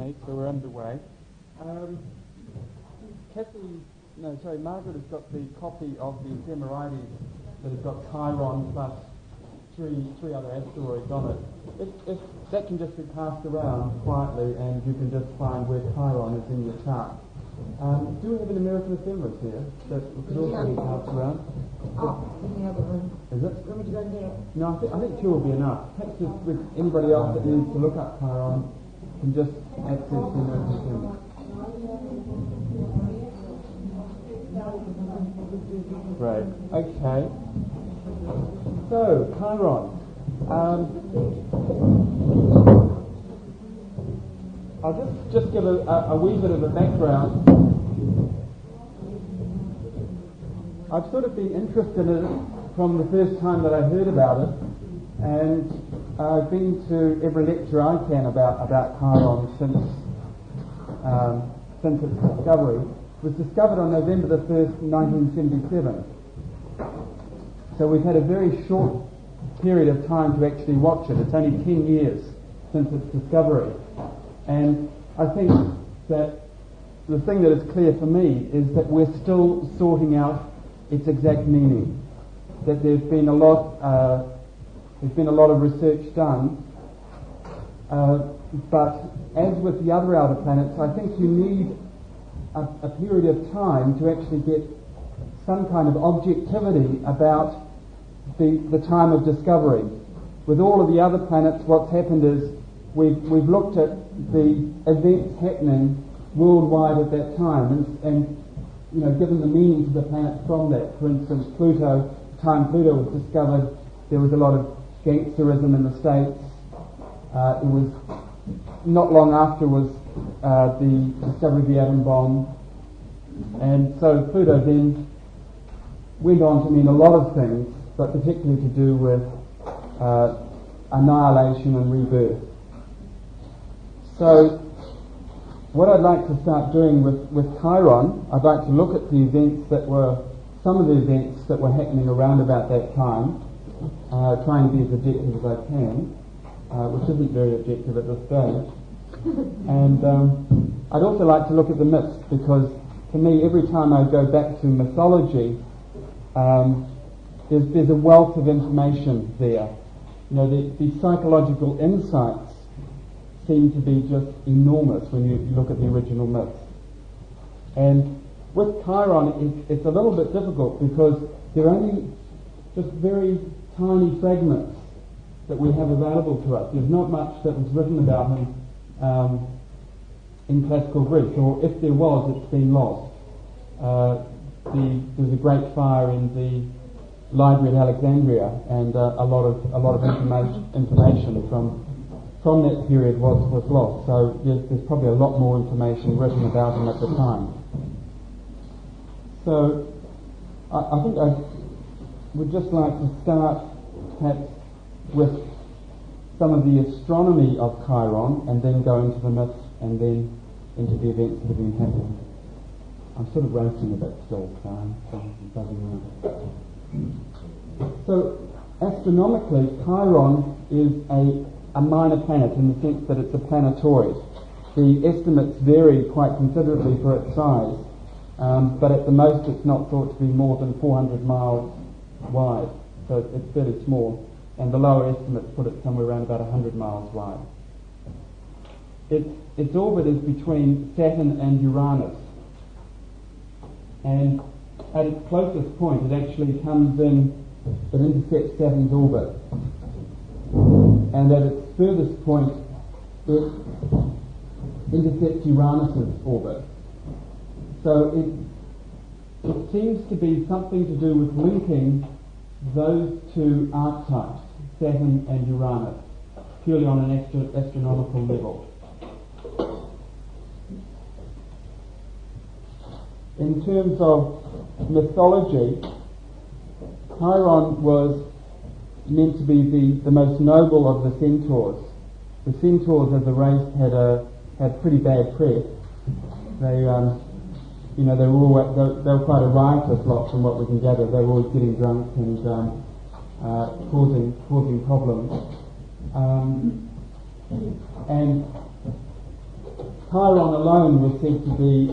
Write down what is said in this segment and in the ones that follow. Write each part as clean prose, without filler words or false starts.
Okay, so we're underway. Margaret has got the copy of the Ephemerides that has got Chiron plus three other asteroids on it. If that can just be passed around quietly, and you can just find where Chiron is in your chart. Do we have an American ephemeris here that could also be passed around? In the other room. Is it? Want me to go and get it? No, I think two will be enough. Perhaps with anybody else that needs to look up Chiron can just access the American ephemeris. Right. Okay. So, Chiron. I'll just give a wee bit of a background. I've sort of been interested in it from the first time that I heard about it, and I've been to every lecture I can about Chiron since its discovery. It was discovered on November the 1st, 1977. So we've had a very short period of time to actually watch it. It's only 10 years since its discovery. And I think that the thing that is clear for me is that we're still sorting out its exact meaning. That there's been a lot of research done, but as with the other outer planets, I think you need a period of time to actually get some kind of objectivity about the time of discovery. With all of the other planets, what's happened is we've looked at the events happening worldwide at that time, and given the meaning to the planets from that. For instance, Pluto, the time Pluto was discovered, there was a lot of gangsterism in the States. It was not long after was the discovery of the atom bomb, and so Pluto then went on to mean a lot of things, but particularly to do with annihilation and rebirth. So what I'd like to start doing with Chiron, I'd like to look at the events some of the events that were happening around about that time, trying to be as objective as I can, which isn't very objective at this stage. And I'd also like to look at the myths, because for me, every time I go back to mythology, there's a wealth of information there. The psychological insights seem to be just enormous when you look at the original myths. And with Chiron, it's a little bit difficult because there are only just very tiny fragments that we have available to us. There's not much that was written about him in classical Greece, or if there was, it's been lost. There was a great fire in the library at Alexandria, and a lot of information from that period was lost. So there's probably a lot more information written about him at the time. So I think I would just like to start perhaps with some of the astronomy of Chiron, and then go into the myths, and then into the events that have been happening. I'm sort of roasting a bit still, so I'm buzzing around. So astronomically, Chiron is a minor planet in the sense that it's a planetoid. The estimates vary quite considerably for its size, but at the most it's not thought to be more than 400 miles wide, so it's fairly small, and the lower estimates put it somewhere around about 100 miles wide. Its orbit is between Saturn and Uranus, and at its closest point it actually comes in, it intercepts Saturn's orbit, and at its furthest point it intercepts Uranus's orbit. So it seems to be something to do with linking those two archetypes, Saturn and Uranus, purely on an astronomical level. In terms of mythology, Chiron was meant to be the most noble of the centaurs. The centaurs as a race had pretty bad press. They were quite a riotous lot from what we can gather. They were always getting drunk and causing problems. And Chiron alone was said to be,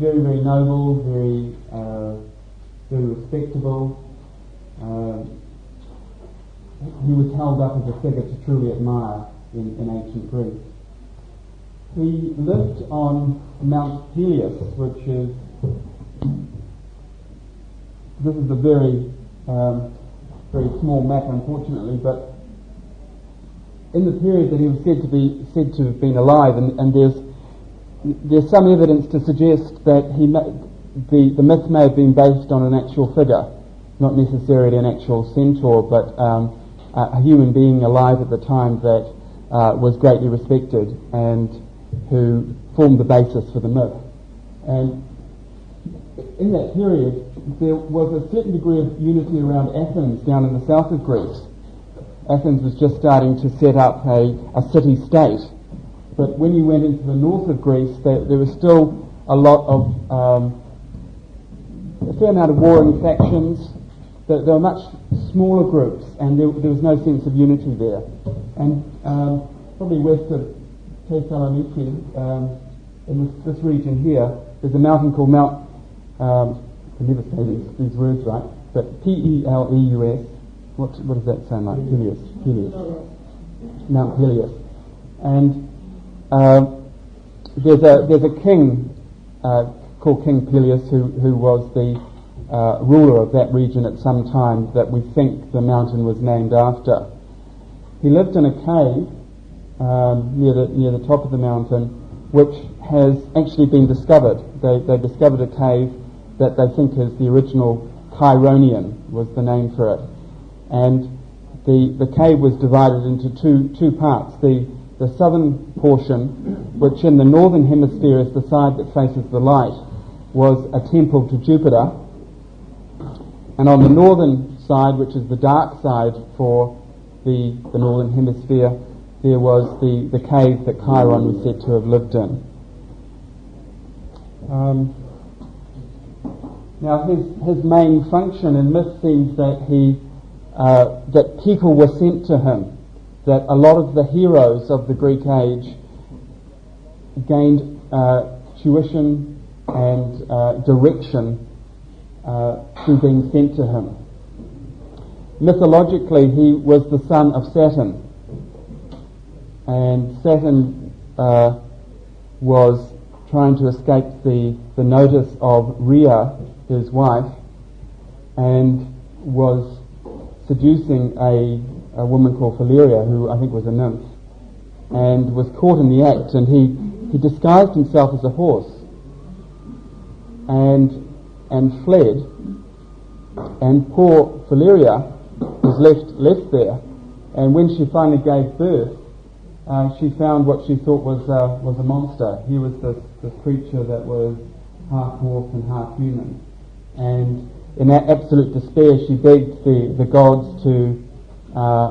very, very noble, very, very respectable. He was held up as a figure to truly admire in ancient Greece. He lived on Mount Helios, which is, this is a very, very small map, unfortunately, but in the period that he was said to have been alive, and there's some evidence to suggest that the myth may have been based on an actual figure, not necessarily an actual centaur, but a human being alive at the time that was greatly respected and who formed the basis for the myth. And in that period, there was a certain degree of unity around Athens down in the south of Greece. Athens was just starting to set up a city-state. But when you went into the north of Greece, there was still a lot of, a fair amount of warring factions. There were much smaller groups, and there was no sense of unity there. And probably west of Thessaloniki, in this region here, there's a mountain called Mount, I can never say these words right, but P-E-L-E-U-S. What does that sound like? Helios. Mount Helios. And there's a king called King Peleus who was the ruler of that region at some time that we think the mountain was named after. He lived in a cave near the top of the mountain, which has actually been discovered. They discovered a cave that they think is the original Chironian, was the name for it. And the cave was divided into two parts. The southern portion, which in the northern hemisphere is the side that faces the light, was a temple to Jupiter. And on the northern side, which is the dark side for the northern hemisphere, there was the cave that Chiron was said to have lived in. Now his main function in myth seems that that people were sent to him, that a lot of the heroes of the Greek age gained tuition and direction through being sent to him. Mythologically, he was the son of Saturn, and Saturn was trying to escape the notice of Rhea, his wife, and was seducing a woman called Phileria, who I think was a nymph, and was caught in the act, and he disguised himself as a horse and fled, and poor Phileria was left there, and when she finally gave birth, she found what she thought was a monster. He was this creature that was half horse and half human, and in that absolute despair, she begged the gods to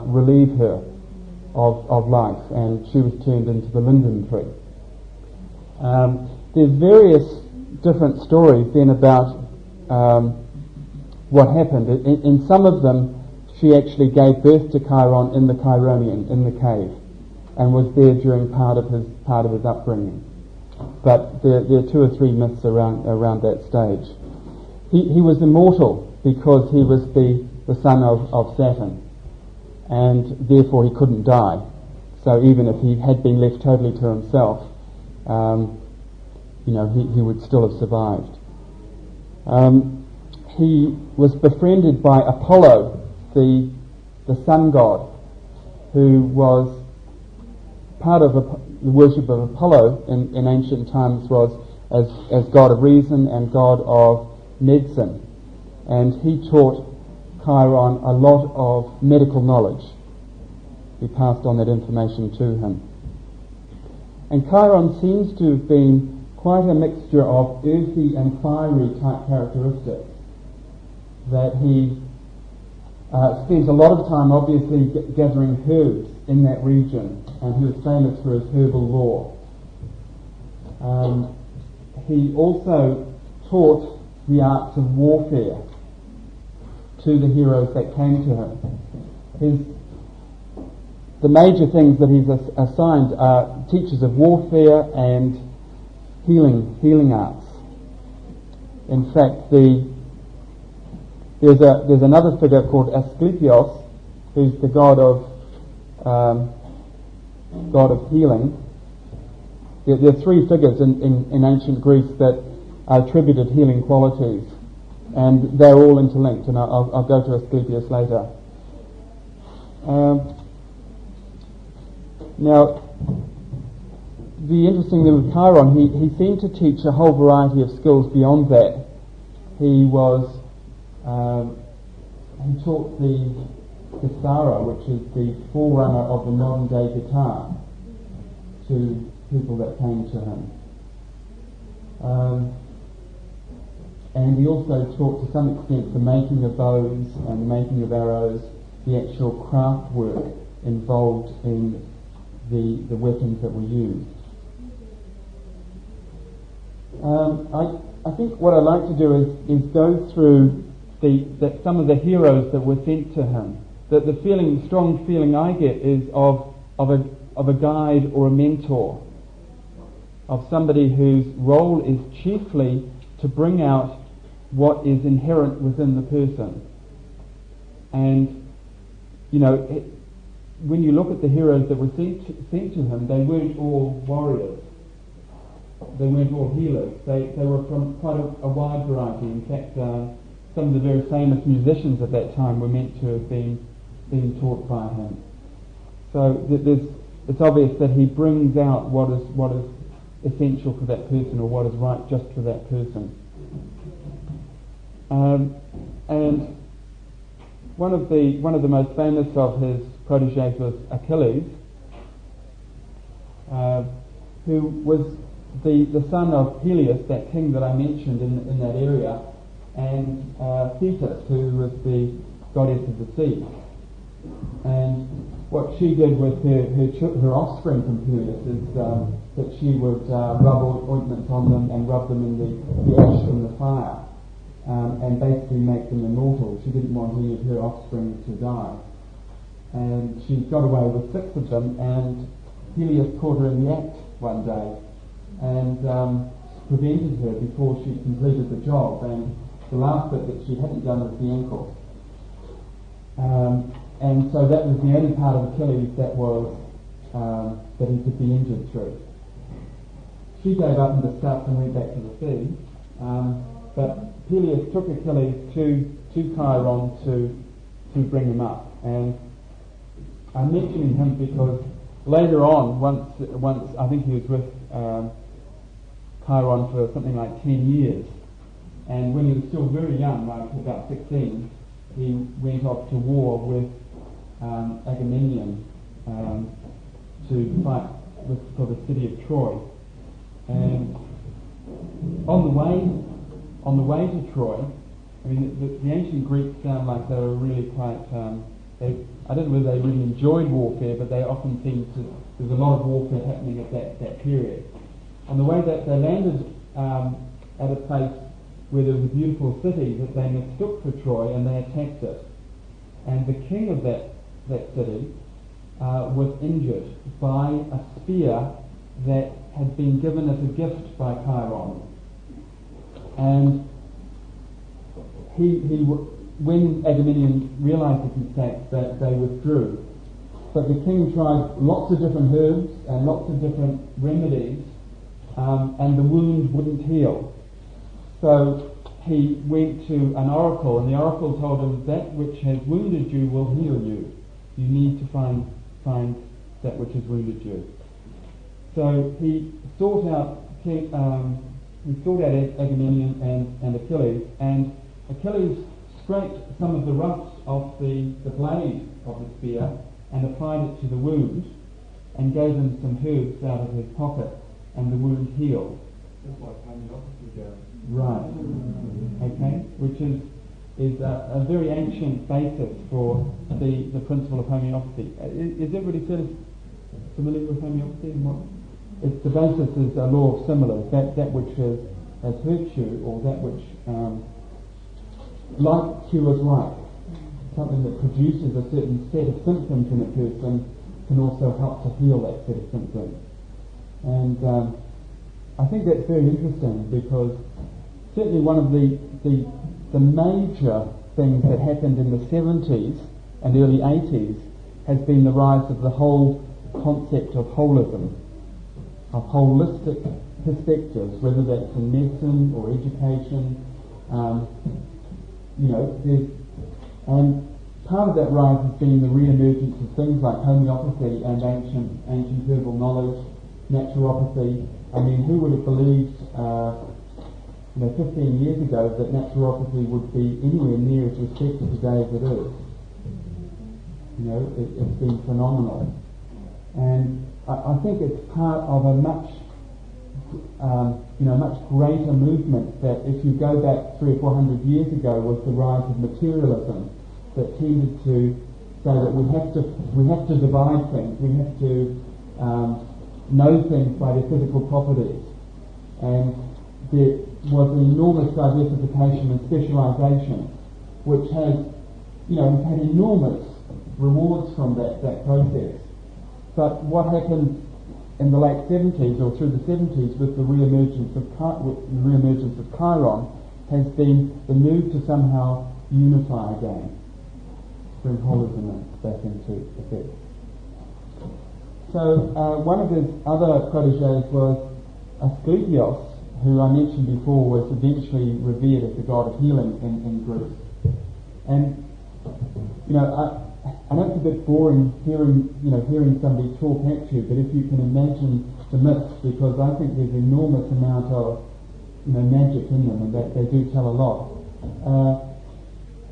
relieve her of life, and she was turned into the linden tree. There's various different stories then about what happened. In some of them, she actually gave birth to Chiron in the Chironian, in the cave, and was there during part of his upbringing. But there are two or three myths around that stage. He was immortal because he was the son of Saturn, and therefore he couldn't die. So even if he had been left totally to himself, he would still have survived. He was befriended by Apollo, the sun god, who was part of the worship of Apollo in ancient times was as god of reason and god of medicine, and he taught Chiron a lot of medical knowledge. He passed on that information to him. And Chiron seems to have been quite a mixture of earthy and fiery type characteristics, that he spent a lot of time obviously gathering herbs in that region, and he was famous for his herbal lore. He also taught the arts of warfare to the heroes that came to him. the major things that he's assigned are teachers of warfare and healing arts. In fact, there's another figure called Asclepios, who's the god of healing. There are three figures in ancient Greece that are attributed healing qualities, and they're all interlinked, and I'll go to Asclepius later. Now, the interesting thing with Chiron, he seemed to teach a whole variety of skills beyond that. He taught the Guitarra, which is the forerunner of the modern day guitar, to people that came to him. And he also taught to some extent the making of bows and making of arrows, the actual craft work involved in the weapons that were used. I think what I'd like to do is go through some of the heroes that were sent to him. That the strong feeling I get is of a guide or a mentor, of somebody whose role is chiefly to bring out what is inherent within the person. And when you look at the heroes that were sent to him, they weren't all warriors. They weren't all healers. They were from quite a wide variety. In fact, some of the very famous musicians at that time were meant to have been taught by him. So it's obvious that he brings out what is essential for that person, or what is right just for that person. And one of the most famous of his proteges was Achilles, who was the son of Peleus, that king that I mentioned in that area, and Thetis, who was the goddess of the sea. And what she did with her offspring from Peleus is that she would rub ointments on them and rub them in the ash from the fire, and basically make them immortal. She didn't want any of her offspring to die. And she got away with 6 of them, and Peleus caught her in the act one day and prevented her before she completed the job. And the last bit that she hadn't done was the ankle. And so that was the only part of Achilles that he could be injured through. She gave up in disgust and went back to the sea. But Peleus took Achilles to Chiron to bring him up. And I'm mentioning him because later on, once I think he was with Chiron for something like 10 years, and when he was still very young, like about 16, he went off to war with Agamemnon to fight for the city of Troy. And on the way to Troy, I mean, the ancient Greeks sound like they were really quite. I don't know whether they really enjoyed warfare, but they often seemed to. There's a lot of warfare happening at that period. On the way that they landed at a place where there was a beautiful city that they mistook for Troy, and they attacked it. And the king of that city was injured by a spear that had been given as a gift by Chiron. And when Agamemnon realised his mistake, that they withdrew. But the king tried lots of different herbs and lots of different remedies, and the wound wouldn't heal. So he went to an oracle, and the oracle told him, that which has wounded you will heal you. You need to find that which has wounded you. So he sought out Agamemnon and Achilles, and Achilles scraped some of the rust off the blade of the spear and applied it to the wound, and gave him some herbs out of his pocket, and the wound healed. That's like homeopathy goes. Right. Okay. Which is a very ancient basis for the principle of homeopathy. Is everybody sort of familiar with homeopathy? And what? It's the basis is a law of similars. That which has hurt you, or that which like cures like. Something that produces a certain set of symptoms in a person can also help to heal that set of symptoms. And I think that's very interesting, because certainly one of the major things that happened in the 70s and early 80s has been the rise of the whole concept of holism, of holistic perspectives, whether that's in medicine or education. And part of that rise has been the re-emergence of things like homeopathy and ancient herbal knowledge, naturopathy. I mean, who would have believed 15 years ago that naturopathy would be anywhere near as respected today as it is? It's been phenomenal. And I think it's part of a much greater movement that, if you go back 300 or 400 years ago, was the rise of materialism that tended to say that we have to divide things, we have to know things by their physical properties, and there was an enormous diversification and specialisation, which has had enormous rewards from that process. But what happened in the late 70s or through the 70s with the re-emergence of Chiron has been the move to somehow unify again, bring holism back into effect. So one of his other proteges was Asclepios, who I mentioned before was eventually revered as the god of healing in Greece. And I know it's a bit boring hearing somebody talk at you, but if you can imagine the myths, because I think there's an enormous amount of magic in them, and that they do tell a lot.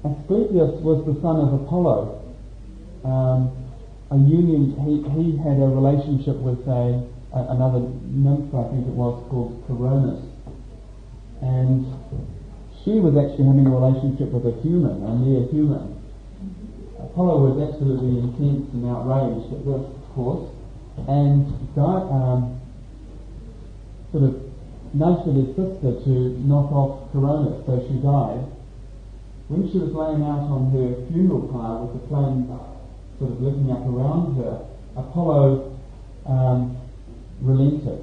Asclepius was the son of Apollo. A union. He had a relationship with another nymph, I think it was, called Chiron, and she was actually having a relationship with a near human. Apollo was absolutely intense and outraged at this, of course, and sort of nudged his sister to knock off Coronis, so she died. When she was laying out on her funeral pyre with the flames sort of licking up around her, Apollo relented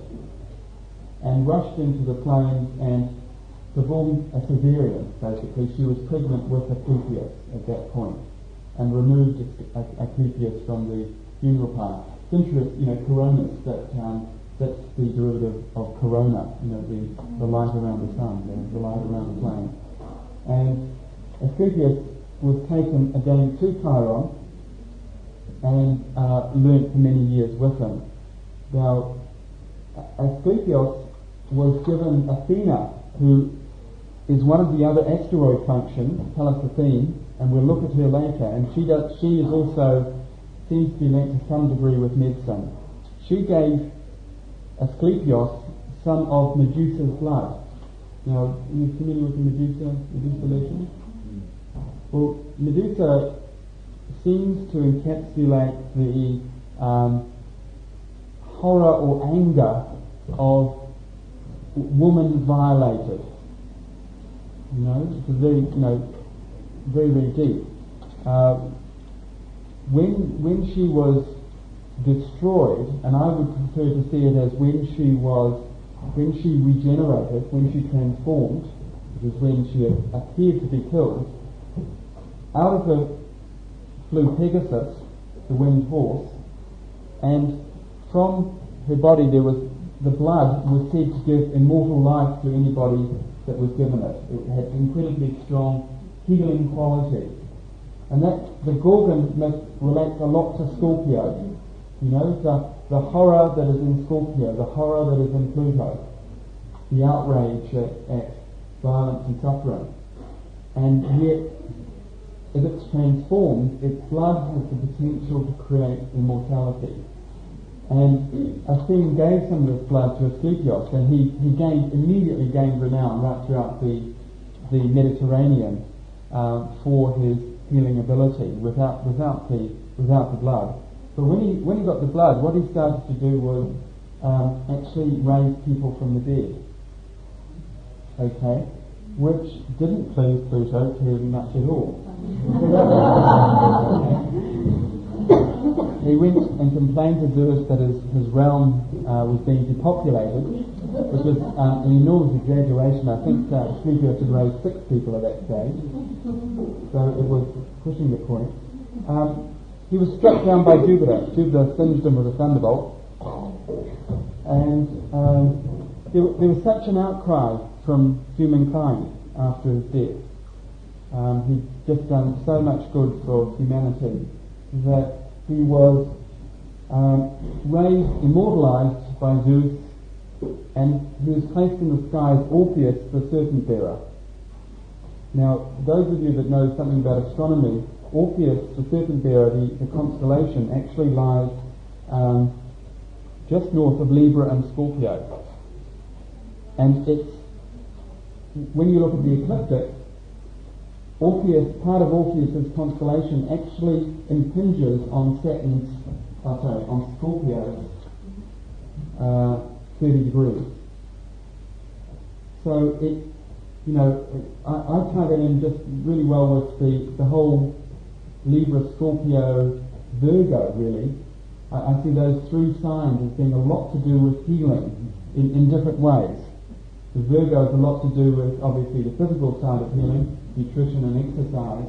and rushed into the flames and performed a cesarean, basically. She was pregnant with Asclepius at that point, and removed Asclepius from the funeral pyre. It's interesting, Coronis, that's the derivative of corona, the light around the sun, the light around the flame. And Asclepius was taken again to Chiron and learnt for many years with him. Now, Asclepios was given Athena, who is one of the other asteroid functions, Pallas Athene, and we'll look at her later, and she is also seems to be linked to some degree with medicine. She gave Asclepios some of Medusa's blood. Now, are you familiar with the Medusa legend? Well, Medusa seems to encapsulate the horror or anger of woman violated. It's very, very, very deep. When she was destroyed, and I would prefer to see it as when she regenerated, when she transformed, which is when she appeared to be killed, out of her flew Pegasus, the winged horse, and from her body the blood was said to give immortal life to anybody that was given it. It had incredibly strong healing quality. And the Gorgon myth relates a lot to Scorpio. The horror that is in Scorpio, the horror that is in Pluto, the outrage at violence and suffering. And yet, if it's transformed, its blood has the potential to create immortality. And Athene gave some of this blood to Asclepios, and he immediately gained renown right throughout the Mediterranean for his healing ability without the blood. But when he got the blood, what he started to do was actually raise people from the dead. Okay, which didn't please Pluto terribly much at all. He went and complained to Zeus that his realm was being depopulated, which was an enormous exaggeration. I think Sleepy could raise 6 people at that stage, so it was pushing the point. He was struck down by Jupiter. Jupiter singed him with a thunderbolt, and there was such an outcry from humankind after his death. He'd just done so much good for humanity that he was raised, immortalized by Zeus, and he was placed in the sky as Orpheus, the serpent bearer. Now, those of you that know something about astronomy, Orpheus, the serpent bearer, the constellation, actually lies just north of Libra and Scorpio. And it's, when you look at the ecliptic, Orpheus, part of Orpheus's constellation actually impinges on on Scorpio's 30 degrees. So it, I tie that in just really well with the whole Libra, Scorpio, Virgo, really. I see those 3 signs as being a lot to do with healing in different ways. The Virgo has a lot to do with, obviously, the physical side of healing, nutrition and exercise.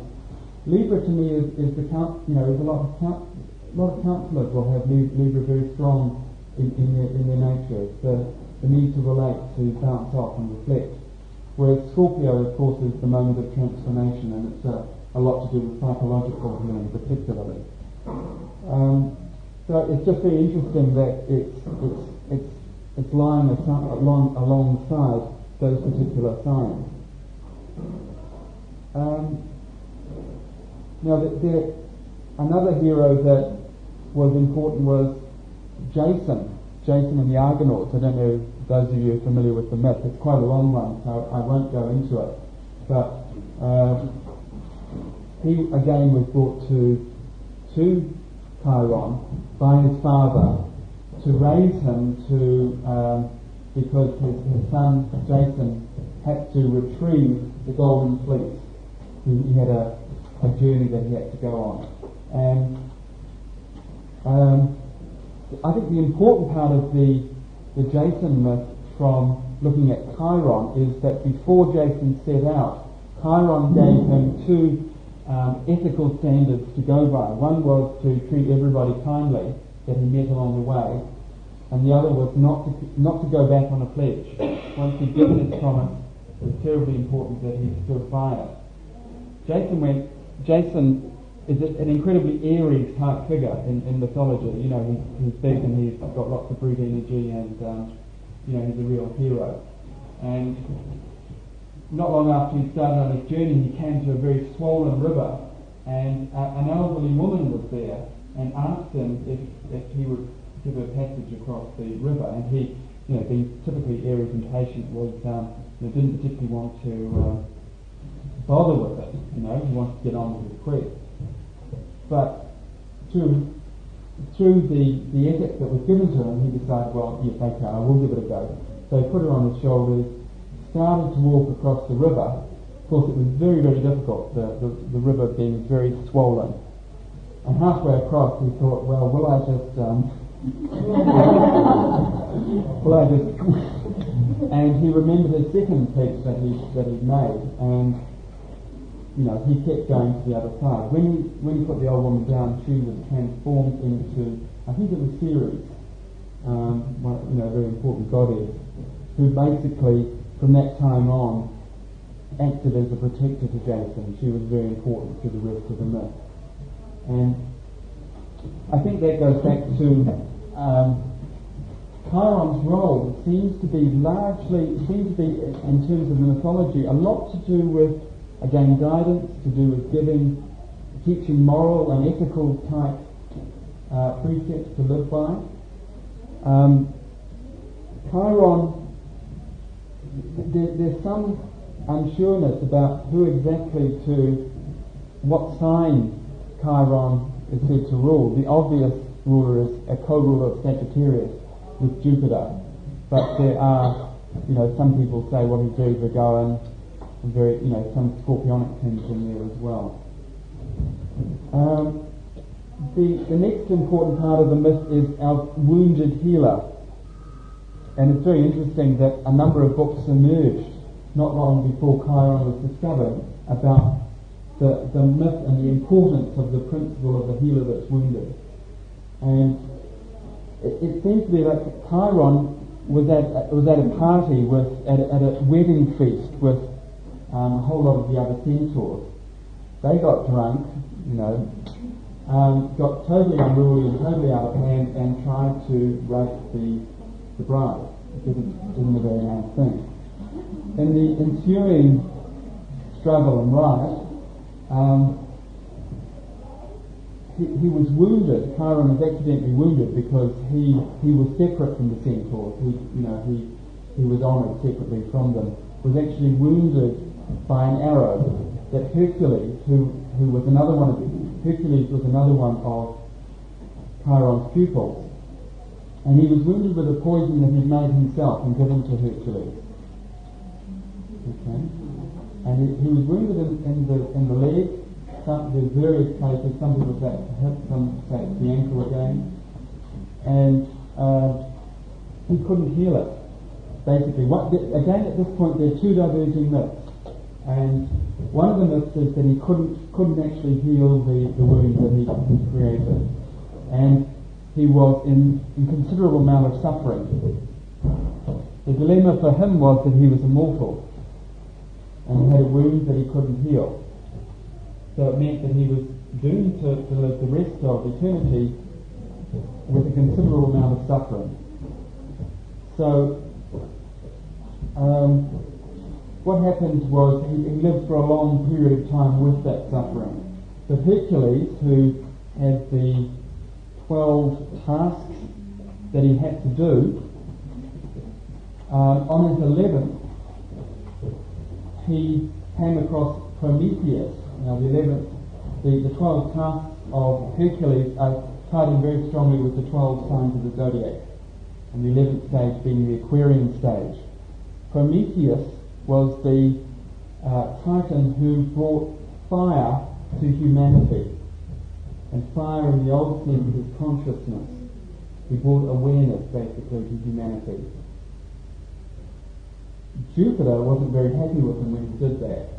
Libra to me is the is a lot of counsellors will have Libra very strong in their nature. It's the need to relate, to bounce off and reflect. Whereas Scorpio, of course, is the moment of transformation, and it's a lot to do with psychological healing, particularly. So it's just very interesting that it's lying alongside those particular signs. Now, another hero that was important was Jason and the Argonauts. I don't know if those of you are familiar with the myth. It's quite a long one, so I won't go into it. But he again was brought to Chiron by his father to raise him because his son Jason had to retrieve the golden fleece. He had a journey that he had to go on. And I think the important part of the Jason myth from looking at Chiron is that before Jason set out, Chiron gave him 2 ethical standards to go by. One was to treat everybody kindly that he met along the way, and the other was not to go back on a pledge. Once he'd given his promise, it was terribly important that he stood by it. Jason is an incredibly airy type figure in mythology. He's big and he's got lots of brute energy, and he's a real hero. And not long after he started on his journey, he came to a very swollen river, and an elderly woman was there and asked him if he would give her passage across the river. And he, being typically airy and patient, didn't particularly want to bother with it. He wanted to get on with his quest. But through the ethic that was given to him, he decided, well, yes, okay, I will give it a go. So he put her on his shoulders, started to walk across the river. Of course, it was very, very difficult, the river being very swollen. And halfway across, he thought, well, will I just... And he remembered his second pitch that he'd made, and he kept going to the other side. When he put the old woman down, she was transformed into, I think it was Ceres, a very important goddess, who basically, from that time on, acted as a protector to Jason. She was very important to the rest of the myth. And I think that goes back to Chiron's role seems to be, in terms of the mythology, a lot to do with, again, guidance, to do with teaching moral and ethical type precepts to live by. Chiron, there's some unsureness about what sign Chiron is said to rule. The obvious ruler is a co-ruler of Sagittarius with Jupiter, but there are, some people say, well, he's very Virgoan, and very, some scorpionic tinge in there as well. The next important part of the myth is our wounded healer. And it's very interesting that a number of books emerged not long before Chiron was discovered about the myth and the importance of the principle of the healer that's wounded. And it seems to be that Chiron was at a party at a wedding feast with a whole lot of the other centaurs. They got drunk, got totally unruly and totally out of hand and tried to rape the bride. It isn't a very nice thing. In the ensuing struggle and riot, he was wounded. Chiron was accidentally wounded because he was separate from the centaurs. He was honoured separately from them. Was actually wounded by an arrow that Hercules, who was another one of Chiron's pupils, and he was wounded with a poison that he'd made himself and given to Hercules. Okay, and he was wounded in the leg. There's various places. Some people say it's the hip, some say it's the ankle again, and he couldn't heal it. Basically, again at this point there are two diverging myths, and one of the myths is that he couldn't actually heal the wound that he created, and he was in considerable amount of suffering. The dilemma for him was that he was immortal, and he had a wound that he couldn't heal. So it meant that he was doomed to live the rest of eternity with a considerable amount of suffering. So what happened was he lived for a long period of time with that suffering. But Hercules, who had the 12 tasks that he had to do, on his 11th, he came across Prometheus. Now the 11th, the 12 tasks of Hercules are tied in very strongly with the 12 signs of the zodiac, and the 11th stage being the Aquarian stage. Prometheus was the Titan who brought fire to humanity, and fire in the old sense is consciousness. He brought awareness basically to humanity. Jupiter wasn't very happy with him when he did that,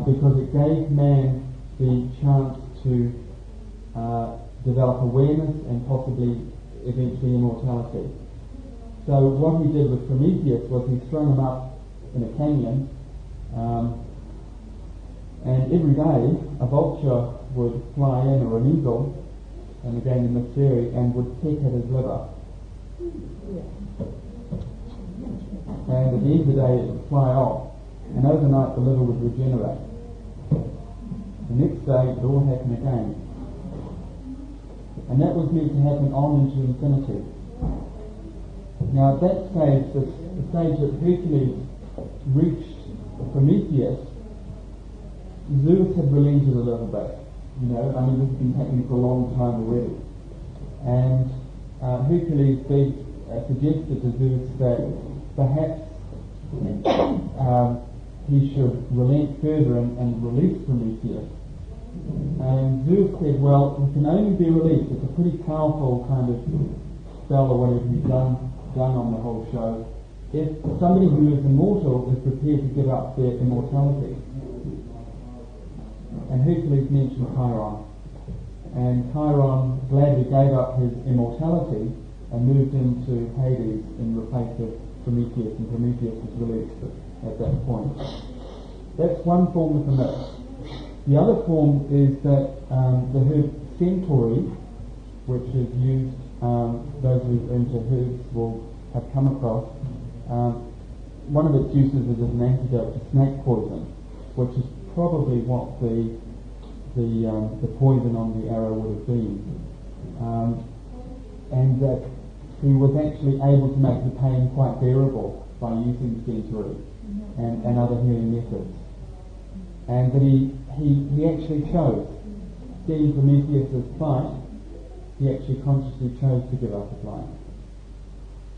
because it gave man the chance to develop awareness and possibly eventually immortality. So what he did with Prometheus was he strung him up in a canyon, and every day a vulture would fly in, or an eagle, and again in this theory, and would peck at his liver. And at the end of the day it would fly off, and overnight the liver would regenerate. The next day it would all happen again. And that was meant to happen on into infinity. Now at that stage, the stage that Hercules reached Prometheus, Zeus had relented a little bit. This has been happening for a long time already. And Hercules suggested to Zeus that perhaps he should relent further and release Prometheus. And Zeus said, well, he can only be released. It's a pretty powerful kind of spell or whatever he's done on the whole show, if somebody who is immortal is prepared to give up their immortality. And Hercules mentioned Chiron. And Chiron gladly gave up his immortality and moved into Hades in replace of Prometheus, and Prometheus was released at that point. That's one form of the myth. The other form is that the herb centauri, which is used, those who are into herbs will have come across, one of its uses is as an antidote to snake poison, which is probably what the poison on the arrow would have been. And that he was actually able to make the pain quite bearable by using centauri and other healing methods. And that he actually chose, seeing Prometheus' plight, he actually consciously chose to give up his life.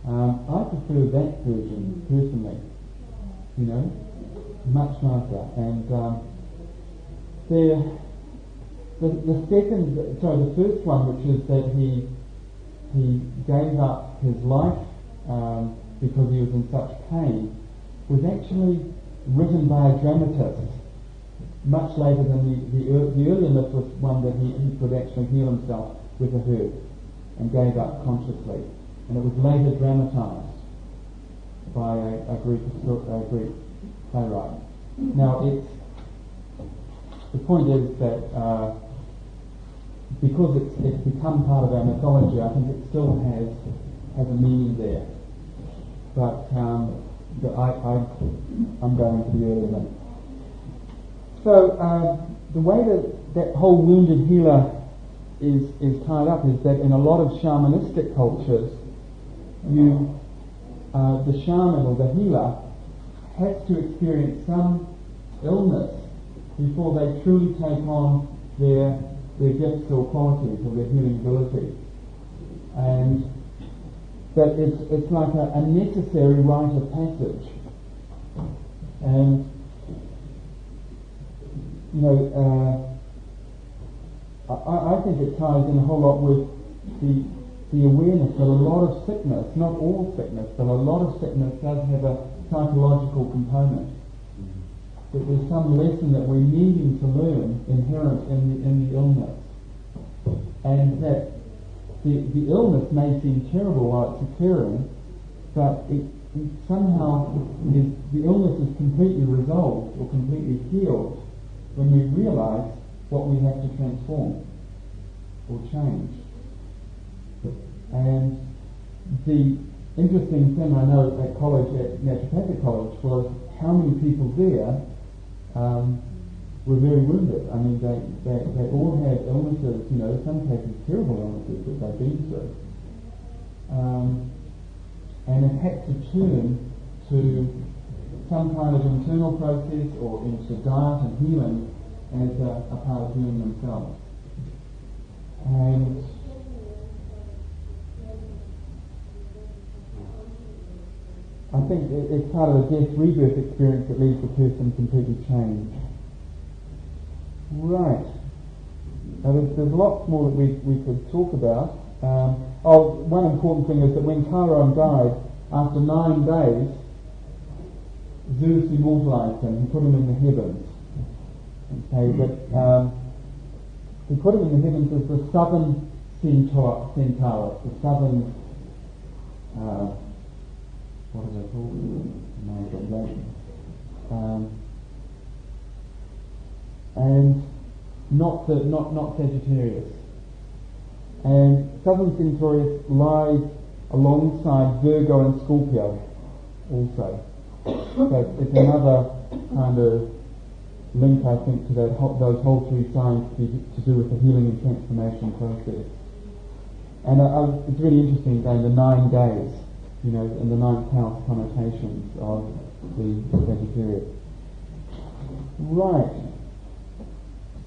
I prefer that version personally, much nicer. And there the first one, which is that he gave up his life because he was in such pain, was actually written by a dramatist much later than the earlier myth was one that he could actually heal himself with a herb and gave up consciously, and it was later dramatized by a Greek playwright. Now, the point is that because it's become part of our mythology, I think it still has a meaning there. But I'm going to the earlier myth. So the way that whole wounded healer is tied up is that in a lot of shamanistic cultures, the shaman or the healer has to experience some illness before they truly take on their gifts or qualities or their healing abilities. And that it's like a necessary rite of passage. And I think it ties in a whole lot with the awareness that a lot of sickness, not all sickness, but a lot of sickness does have a psychological component. That there's some lesson that we're needing to learn inherent in the illness. And that the illness may seem terrible while it's occurring, but it somehow the illness is completely resolved or completely healed when we realize what we have to transform or change. And the interesting thing I know at college, at Naturopathic College, was how many people there were very wounded. I mean, they all had illnesses, in some cases terrible illnesses that they've been through. And have had to turn to some kind of internal process or into diet and healing as a part of healing themselves. And I think it's part of a death rebirth experience that leaves the person completely changed. Right. Now there's lots more that we could talk about. One important thing is that when Chiron died, after 9 days, Zeus immortalized him. He put him in the heavens. Okay, but he put him in the heavens as the southern Centaurus, the southern what are they called? And not Sagittarius. And southern Centaurus lies alongside Virgo and Scorpio also. So it's another kind of link, I think, to those whole three signs to do with the healing and transformation process. And it's really interesting again, the 9 days, and the 9th house connotations of the Sagittarius. Right.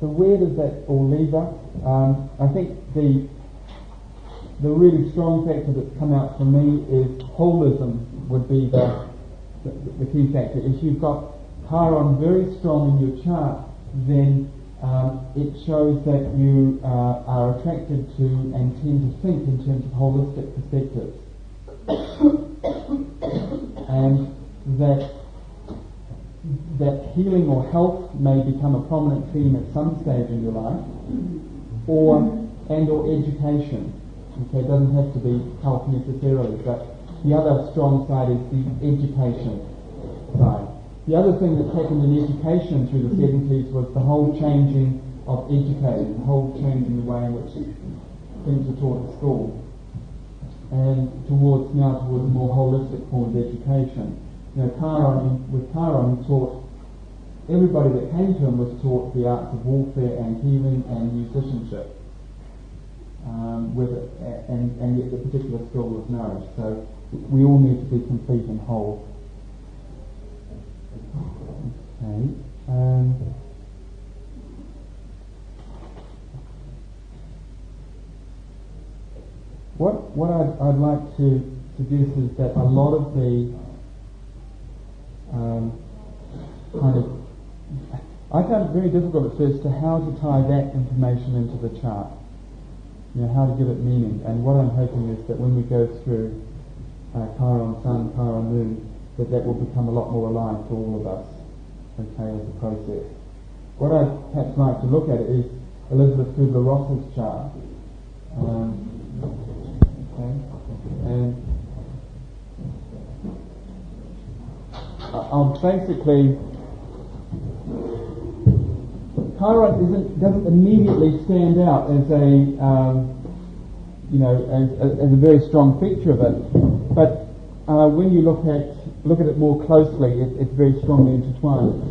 So where does that all leave us? I think the really strong factor that's come out for me is holism would be the key factor. If you've got Chiron very strong in your chart, then it shows that you are attracted to and tend to think in terms of holistic perspectives. And that healing or health may become a prominent theme at some stage in your life, or education. Okay, it doesn't have to be health necessarily, but the other strong side is the education side. The other thing that's happened in education through the 70s was the whole changing of educating, the whole changing the way in which things were taught at school, and towards a more holistic form of education. Chiron taught, everybody that came to him was taught the arts of warfare and healing and musicianship, and yet the particular skill was nourished. So we all need to be complete and whole. Okay. What I'd like to suggest is that a lot of the I found it very difficult at first to how to tie that information into the chart. How to give it meaning. And what I'm hoping is that when we go through Chiron Sun, Chiron Moon, that will become a lot more alive to all of us, okay, as a process. What I'd perhaps like to look at is Elizabeth Kubler-Ross's chart. Okay, and I'll basically, Chiron doesn't immediately stand out as as a very strong feature of it, but when you look at it more closely, it's very strongly intertwined.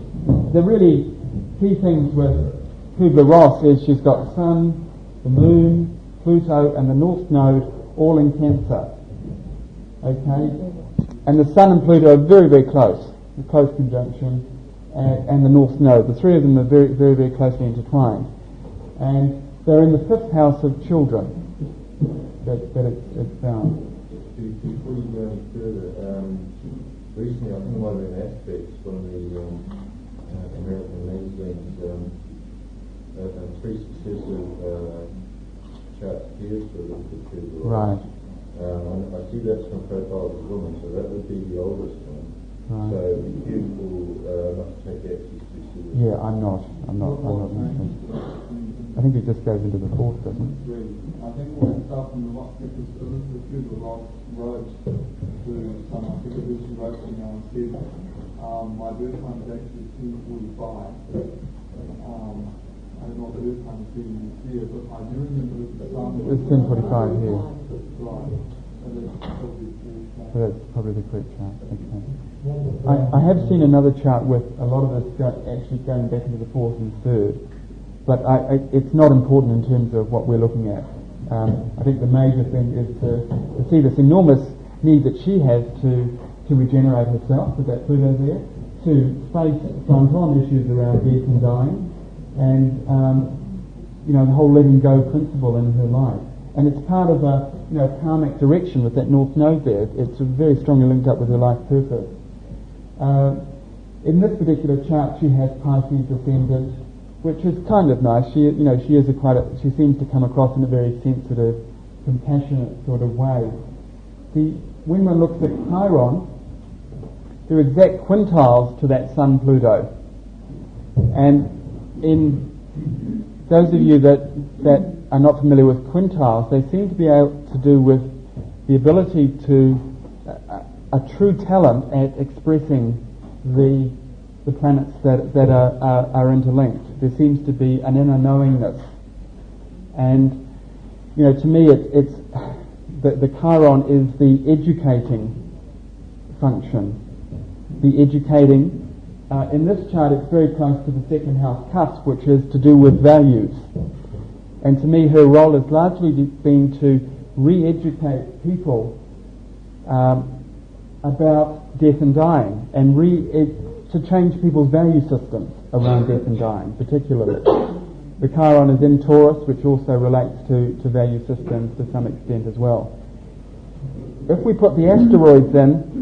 The really key things with Kubler-Ross is she's got the Sun, the Moon, Pluto, and the North Node all in Cancer. Okay, and the Sun and Pluto are very, very close, a close conjunction, and the North Node. The three of them are very, very, very closely intertwined, and they're in the 5th house of children. That it's found. Before you go any further, recently I think one of the aspects from the American magazines, three successive chart appears for the people. Right. I see that's from profile of a woman, so that would be the oldest one. Right. So be careful not to take access too seriously. Yeah, I'm not. I think it just goes into the 4th, doesn't it? I think what stuff from the rock, because Elizabeth Kubler-Ross wrote to some, I think it was she wrote to me and said, my birth time is actually 1045. I don't know what the birth time is being here, but I do remember that the sun was... It's 1045 here. Right. So that's probably the correct chart. Okay. I have seen another chart with a lot of this actually going back into the 4th and 3rd, but it's not important in terms of what we're looking at. I think the major thing is to see this enormous need that she has to regenerate herself with that Pluto there, to face front-on issues around death and dying, and the whole letting go principle in her life. And it's part of a karmic direction with that North Node there. It's very strongly linked up with her life purpose. In this particular chart, she has Pisces ascendant, which is kind of nice. She seems to come across in a very sensitive, compassionate sort of way. When one looks at Chiron, they're exact quintiles to that Sun Pluto. And in those of you that are not familiar with quintiles, they seem to be able to do with the ability to a true talent at expressing the planets that are interlinked. There seems to be an inner knowingness, and to me it's the Chiron is the educating function, the educating. In this chart, it's very close to the 2nd house cusp, which is to do with values. And to me, her role has largely been to re-educate people about death and dying, and to change people's value systems around death and dying, particularly. The Chiron is in Taurus, which also relates to value systems to some extent as well. If we put the asteroids in,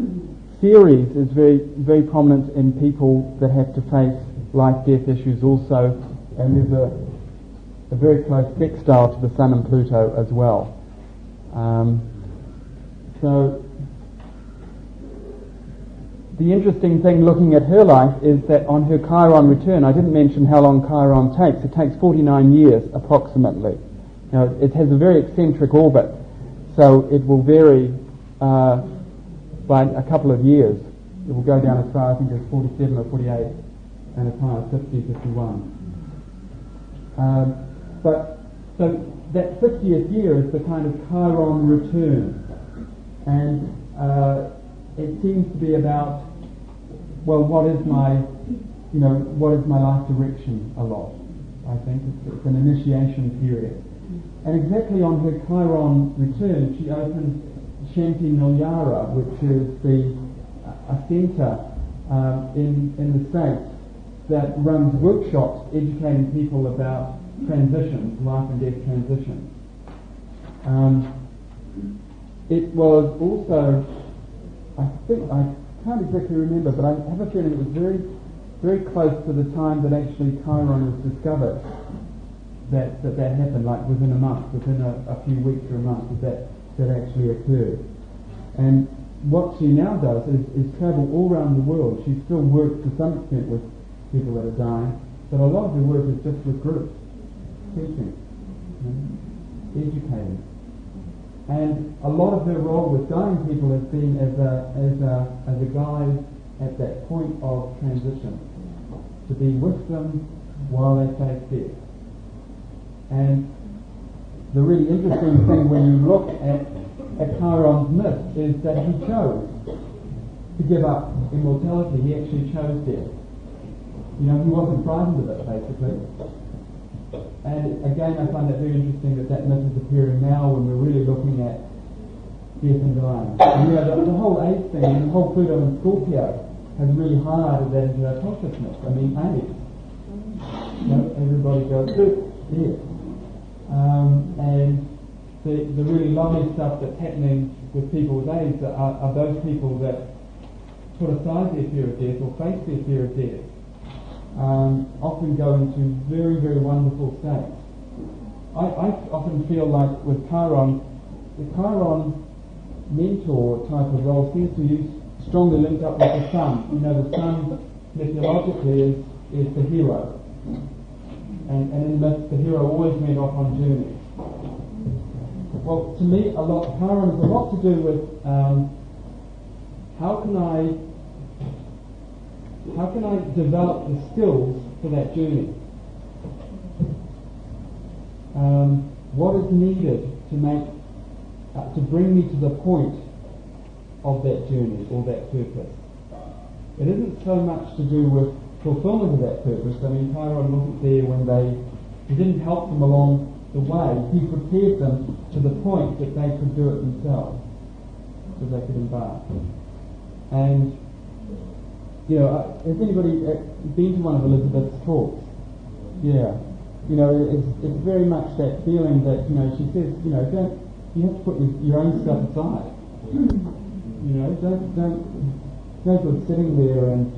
Ceres is very, very prominent in people that have to face life-death issues also, and there's a very close sextile to the Sun and Pluto as well. So the interesting thing looking at her life is that on her Chiron return, I didn't mention how long Chiron takes. It takes 49 years approximately. It has a very eccentric orbit, so it will vary by a couple of years. It will go down as far, I think, as 47 or 48, and as high as 50, 51. So that 50th year is the kind of Chiron return, and it seems to be about, what is my life direction a lot. I think it's an initiation period. And exactly on her Chiron return, she opens Shanti Nilyara, which is a centre in the States that runs workshops educating people about transitions, life and death transitions. It was also, I can't exactly remember, but I have a feeling it was very very close to the time that actually Chiron was discovered. That happened, like within a month, within a few weeks or a month, that actually occurred. And what she now does is travel all around the world. She still works to some extent with people that are dying, but a lot of her work is just with groups, teaching, educating. And a lot of her role with dying people has been as a guide at that point of transition, to be with them while they face death. And the really interesting thing when you look at Chiron's myth is that he chose to give up immortality. He actually chose death. He wasn't frightened of it, basically. And again, I find it very interesting that myth is appearing now when we're really looking at death and dying. And, the whole age thing, and the whole Pluto and Scorpio has really highlighted that into our consciousness. I mean, age. Everybody goes through death. And the really lovely stuff that's happening with people with AIDS are those people that put aside their fear of death or face their fear of death. Often go into very, very wonderful states. I often feel like with Chiron, the Chiron mentor type of role seems to be strongly linked up with the sun. The sun mythologically is the hero. And in myth, the hero always went off on journeys. Well, to me, Chiron has a lot to do with how can I develop the skills for that journey? What is needed to bring me to the point of that journey or that purpose? It isn't so much to do with fulfillment of that purpose. I mean, Chiron wasn't there when he didn't help them along the way. He prepared them to the point that they could do it themselves, so they could embark. And has anybody been to one of Elizabeth's talks? Yeah. It's very much that feeling that, she says, you have to put your own stuff aside. Don't go sitting there and,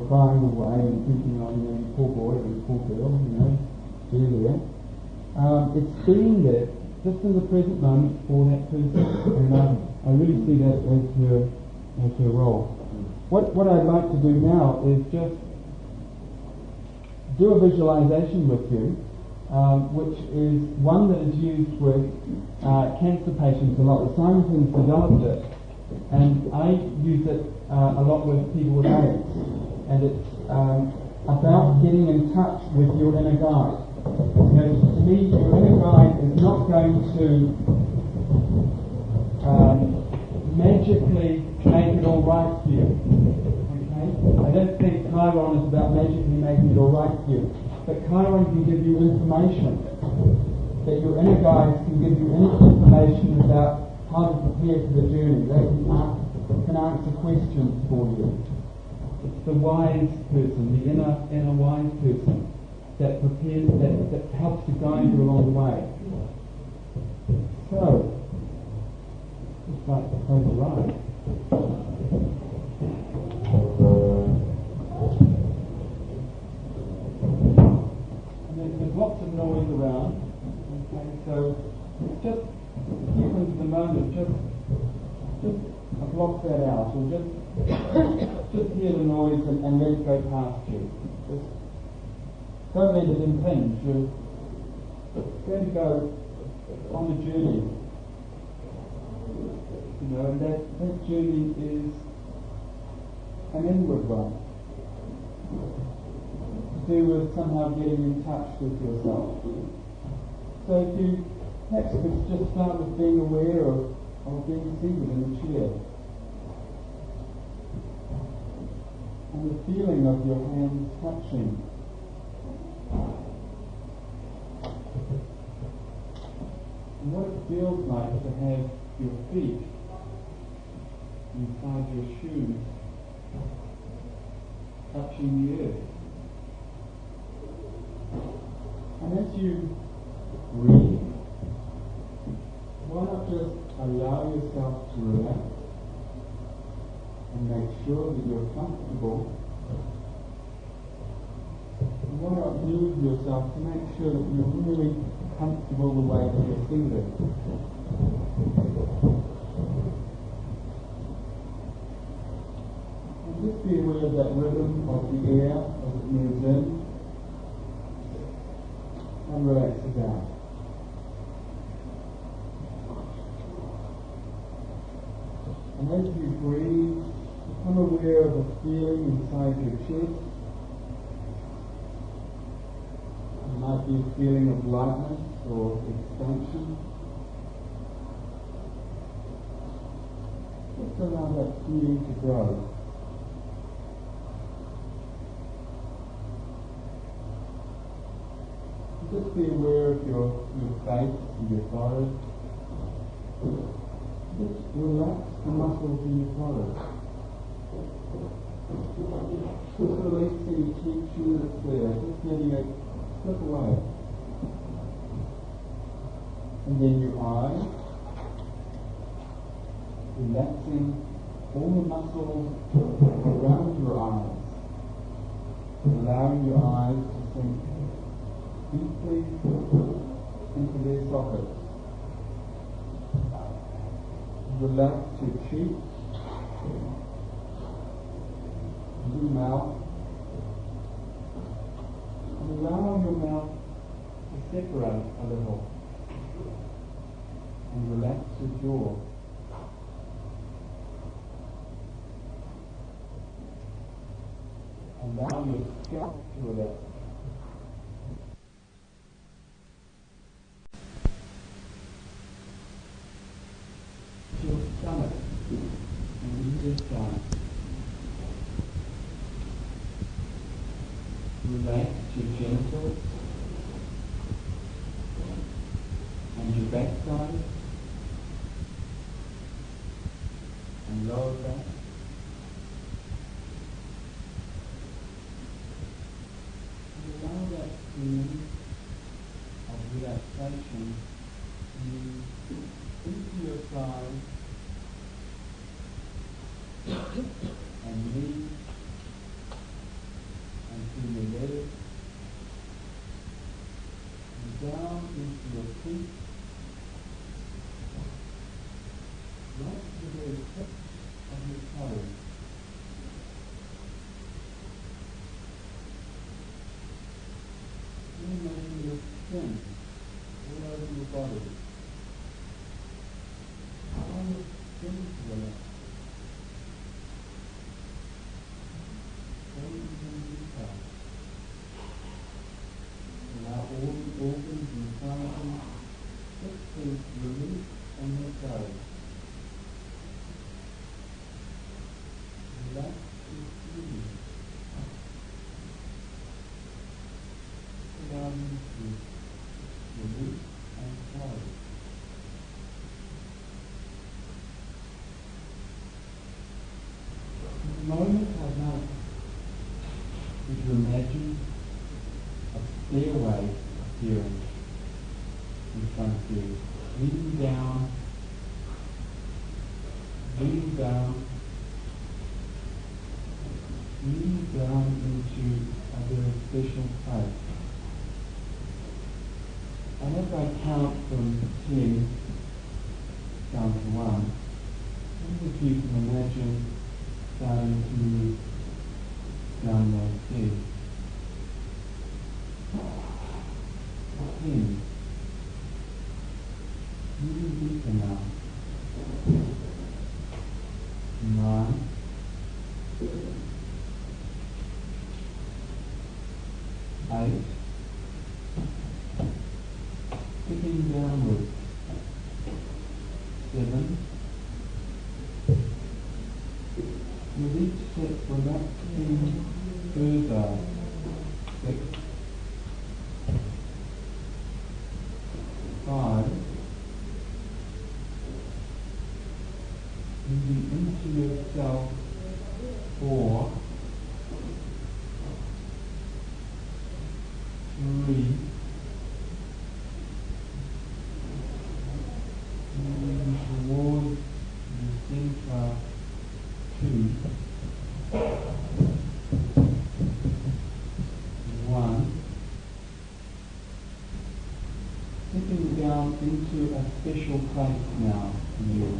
crying away and thinking, poor boy or poor girl, Julia. It's being there just in the present moment for that person. And I really see that as her role. What I'd like to do now is just do a visualization with you, which is one that is used with cancer patients a lot. The Simonsons developed it, and I use it a lot with people with AIDS. And it's about getting in touch with your inner guide. To me, your inner guide is not going to magically make it all right for you. Okay? I don't think Chiron is about magically making it all right for you. But Chiron can give you information. That your inner guides can give you any information about how to prepare for the journey. They can answer questions for you. It's the wise person, the inner wise person that prepares, that helps to guide you along the way. So, just like to close your eyes. And there's lots of noise around. Okay, so just keep into the moment, just block that out, or just hear the noise and let it go past you. Just don't let it impinge. You're going to go on a journey. And that journey is an inward one. To do with somehow getting in touch with yourself. So if you perhaps could just start with being aware of being seated in a chair. And the feeling of your hands touching. And what it feels like to have your feet inside your shoes touching the earth. And as you breathe, why not just allow yourself to relax and make sure that you're comfortable want to move yourself to make sure that you're really comfortable the way with your fingers. And just be aware of that rhythm of the air as it moves in and relaxes out. And as you breathe, become aware of a feeling inside your chest. It might be a feeling of lightness or expansion. Just allow that feeling to grow. Just be aware of your face and your forehead. Just relax the muscles in your forehead. Just release any tension that's there. Just letting it slip away. And then your eyes. Relaxing all the muscles around your eyes. Allowing your eyes to sink deeply into their sockets. Relax your cheeks, your mouth, and allow your mouth to separate a little, and relax your jaw. Allow your scalp to relax. Your stomach and your stomach. Relax your genitals and your backside and lower back. And allow that feeling of relaxation to move into your thighs and lead and through your legs and down into your feet, right to the very tip of your toes. Imagine your skin all over your body. Allow your skin to relax. Allow all the organs inside you just to release and let go. Relax your breathing. Allow you to release and go. In the moment I'd like you to imagine a stairway appearing in front of you, leading down into a very special place. And as I count from 10 down to 1, if you can imagine starting to move down those stairs. 10. Moving deeper now. 9. 8. Ticking downwards. 7. With each step relaxing further. 6. 5. Moving into yourself. 4. 3. Moving towards the center. 2. Sitting down into a special place now for you.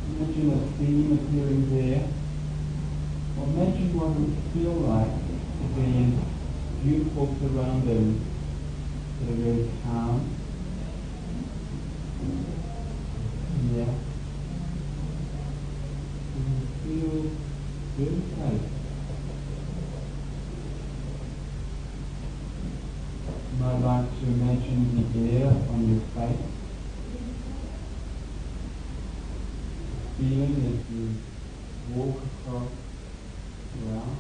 Imagine a theme appearing there. Or imagine what it would feel like to be in beautiful surroundings that are very calm. Yeah. And you feel very safe. You might like to imagine the air on your face. Feeling as you walk across the ground.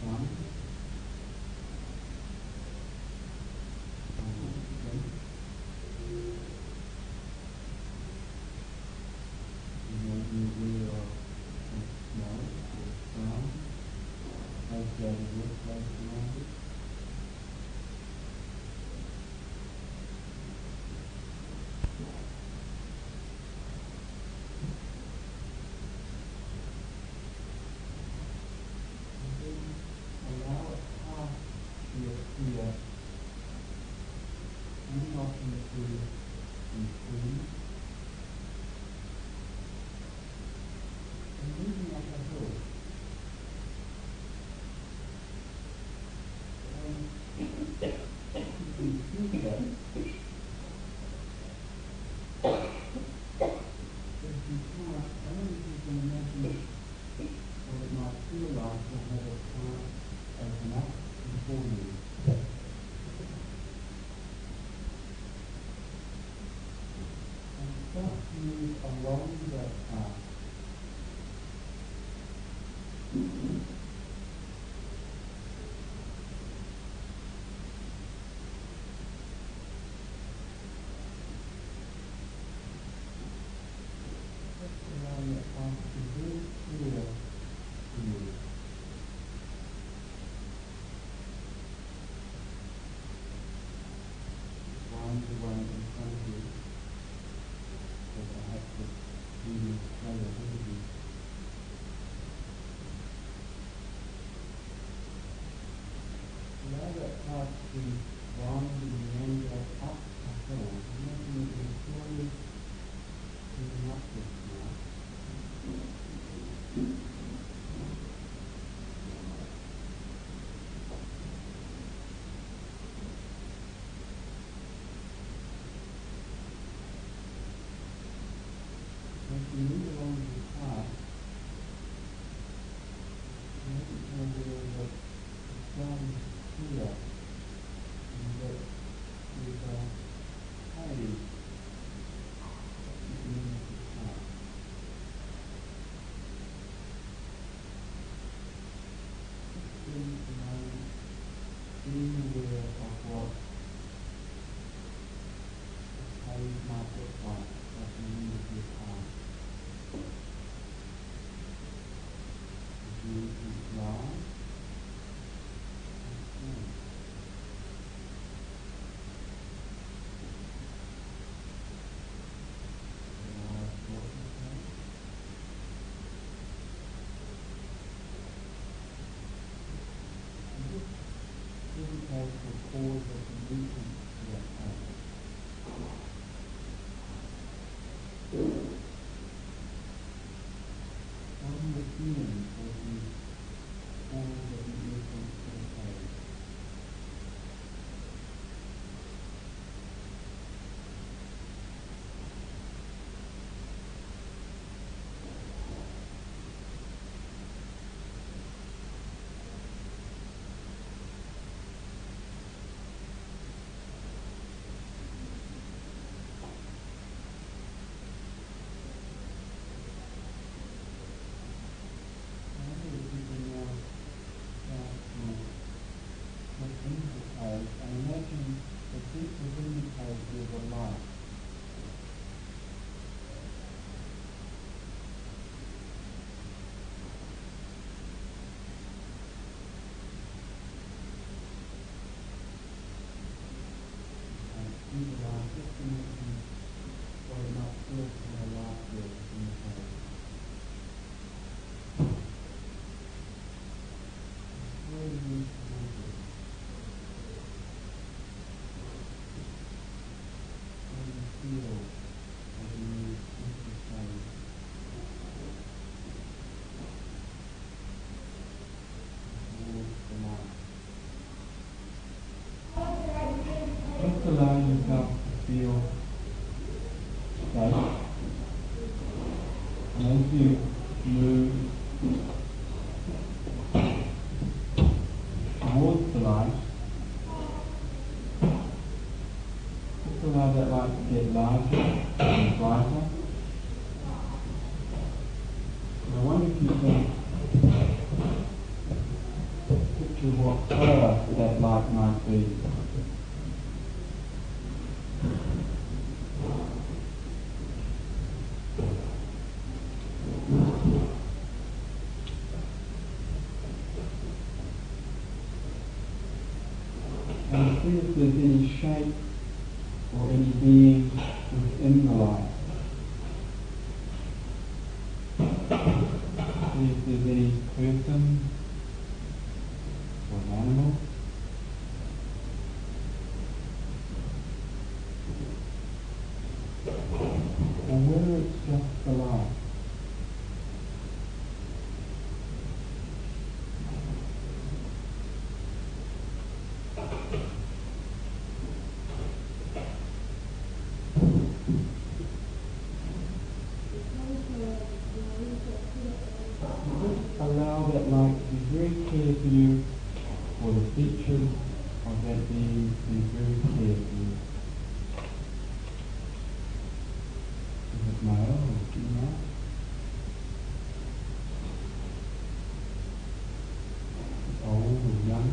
One. Maybe we are small or strong. As that looks like around it. Allow it past your fear, and often to improve, and moving like a hill. You can feel that. If you can't, I don't know if you can imagine what it might feel like to have a path open up before you. And start to move along that path. Just allowing that path to be very clear to you. Lines away in front of you, so perhaps it's moving straight ahead of you. Allow that path to wind and meander up a hill. Imagine it is slowly moving upwards now. As you move along the path, make it so that the sun is clear and that there's a haze at the end of the path. Just being at the moment, being aware of what the haze might look like at the end of your path. You can fly. Indicate the cause of the movement to that path. What are the feelings as you cause of the movement to the path? yourself to feel safe. And as you move towards the light, just allow that light to get larger and brighter. And I wonder if you can picture what colour that light might be. And see if there's any shape or any being within the light. See if there's any person or an animal. Or whether it's just the light. Allow that light to be very clear to you, or the features of that being to be very clear to you. Is it male or female? Old or young?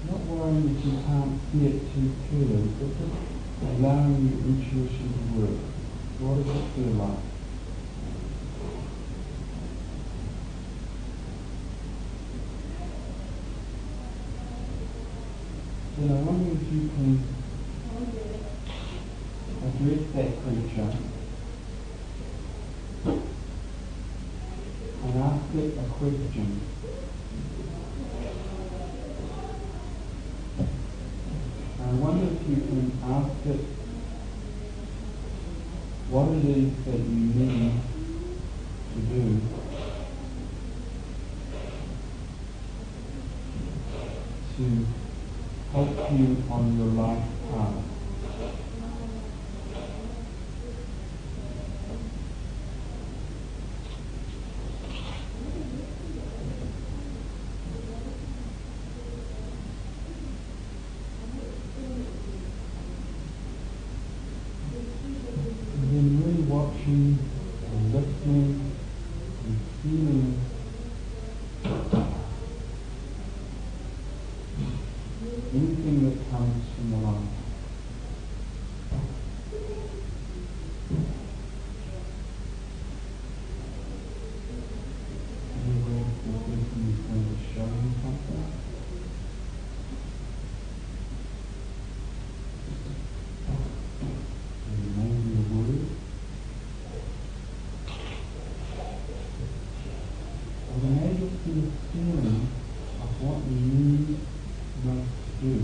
Not worrying if you can't see it too clearly, but just allowing your intuition to work. What does it feel like? Then I wonder if you can address that creature and ask it a question. I wonder if you can ask it what it is that you need to do to help you on your life path. Watching and listening and feeling anything that comes from the light. Anywhere the person is going to show you something. And maybe a word. Being able to get a feeling of what you need most to do.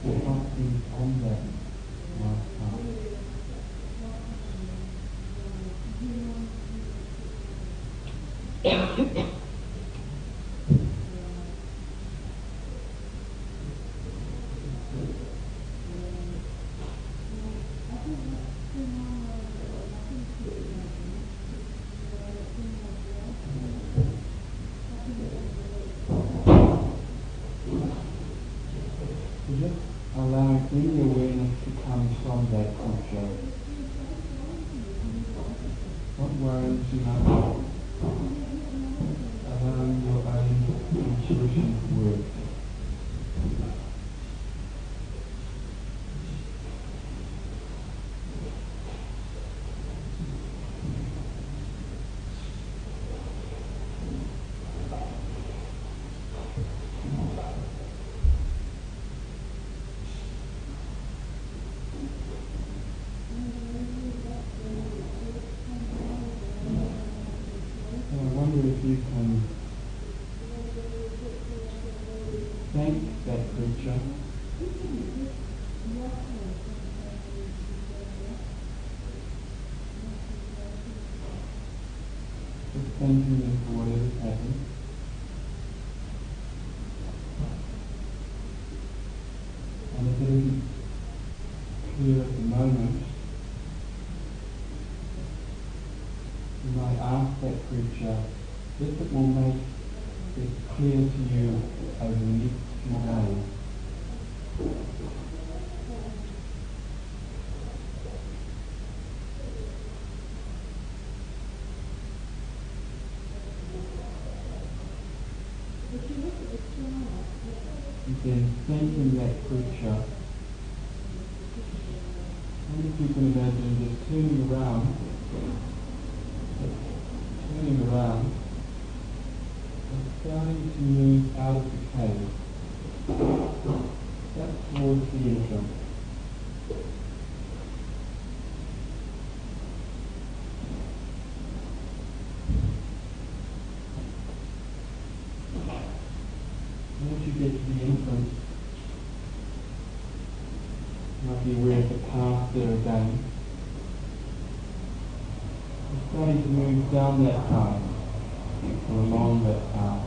To help you on that life path. Just allowing any awareness to come from that creature. Not worrying too much. Allowing your own intuition to work. If you can thank that creature creature. Just thanking them for whatever's happened. And if it isn't clear at the moment, you might ask that creature if it will make it clear to you over the next few days. And then thanking that creature. And if you can imagine just turning around, and starting to move out of the cave, back towards the entrance. Once you get to the entrance, you might be aware of the path there again. You're starting to move down that path, or along that path.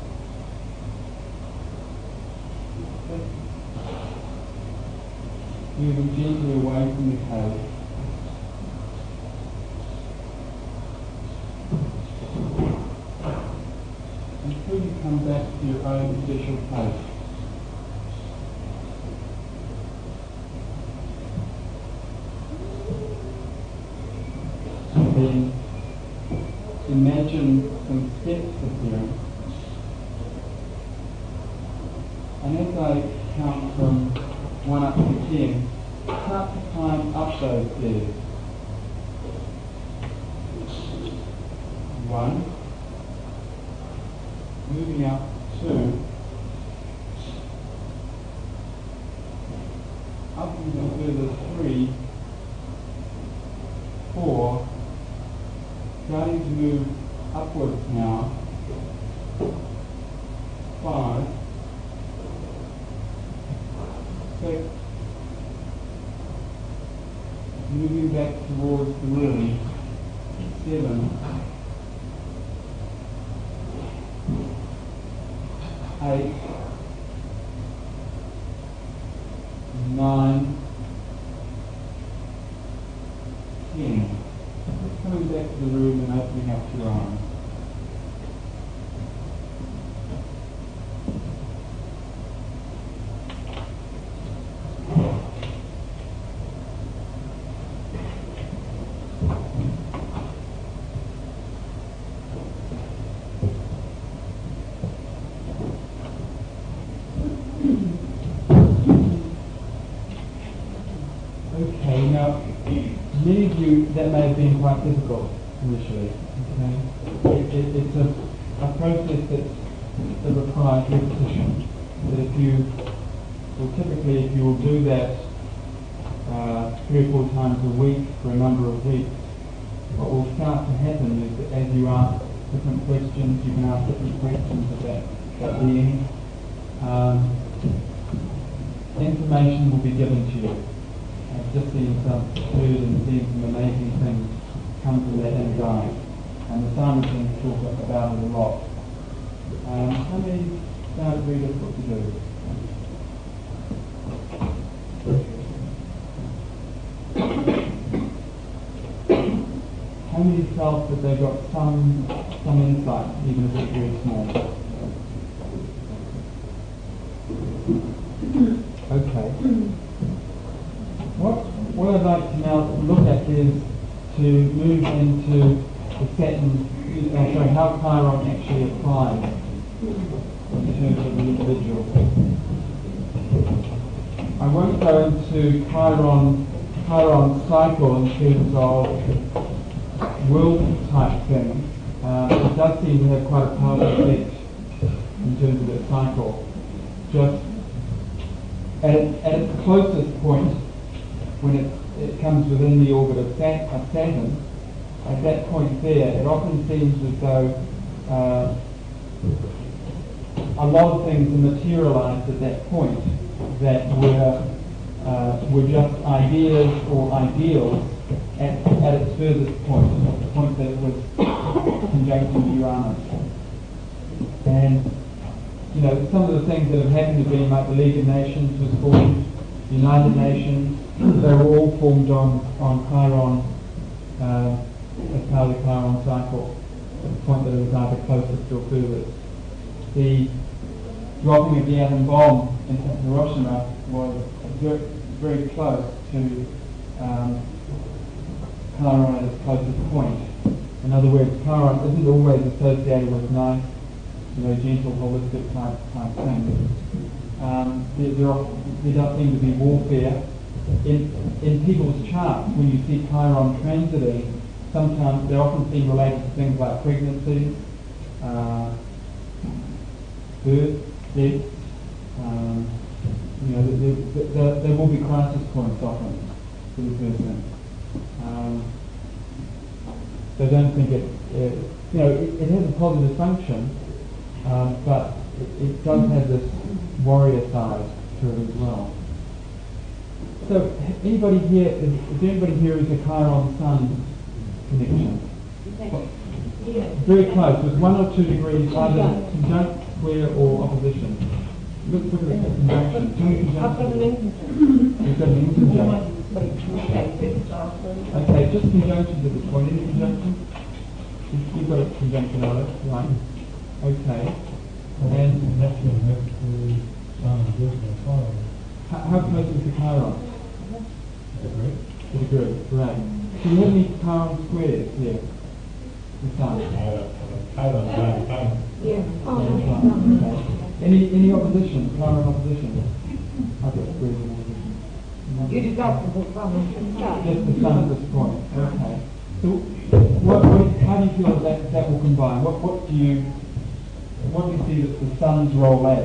Moving gently away from the cave. Until you come back to your own special place. And then imagine some steps appearing. And as I count from 1 up to 10, start to climb up those stairs. 1. Moving up 2. Up even further 3. 4. Starting to move upwards now. 5. 6. Moving back towards the room. 7. 8. 9. 10. Coming back to the room and opening up your arms. Okay, now, many of you, that may have been quite difficult initially. Okay? It's a process that requires repetition. That if you will do that 3 or 4 times a week for a number of weeks, what will start to happen is that as you ask different questions, you can ask different questions of that being, information will be given to you. I've just seen some heard and seen some amazing things come from that insight. And the Simon thing talk about it a lot. How many found it very difficult to do? How many felt that they got some insight, even if it's very small? Okay. What I'd like to now look at is to move into the Saturn, how Chiron actually applies in terms of the individual. I won't go into Chiron's cycle in terms of will type thing. It does seem to have quite a powerful effect in terms of its cycle. Just at its closest point, when it comes within the orbit of Saturn, at that point there, it often seems as though a lot of things materialised at that point that were just ideas or ideals at its furthest point, at the point that it was conjunction Uranus. And some of the things that have happened have been like the League of Nations was formed, the United Nations. They were all formed on Chiron as part of the Chiron cycle, at the point that it was either closest or furthest. The dropping of the atom bomb in Hiroshima was very, very close to Chiron at its closest point. In other words, Chiron isn't always associated with nice, gentle, holistic type things. There does seem to be warfare. In people's charts, when you see Chiron transiting, sometimes they often seem related to things like pregnancies, birth, death. There will be crisis points often for the person. So I don't think it has a positive function, but it does have this warrior side to it as well. So anybody here, is there anybody here who's a Chiron Sun connection? Yeah. Very close, with 1 or 2 degrees either conjunct, square or opposition. Look at the conjunction. Tell me I've got conjunction. an inconjunction. You've got an inconjunction. Okay. Okay, just conjunctions at this point. Any conjunction? You've got a conjunction on it, right? Okay. And how close is the Chiron? To the degree, right. Do you have any Chiron squares here? The Sun. Yeah. Okay. Any opposition? Chiron opposition? I've got squares in opposition. You deducted the problem. Just the Sun at this point. Okay. So, how do you feel that will combine? What do you see that the Sun's role as?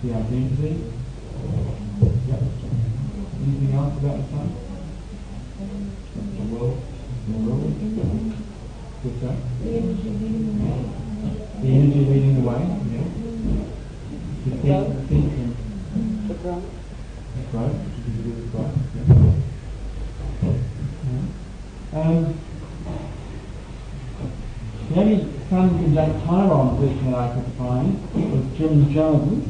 The identity. Yep. Anything else about the Sun? The will. What's that? The energy leading the way. The energy leading the way. Yeah. The centrum. The growth. That's right. That's right. Yeah. The only Sun conjunct Chiron person that I could find was Jim Jones.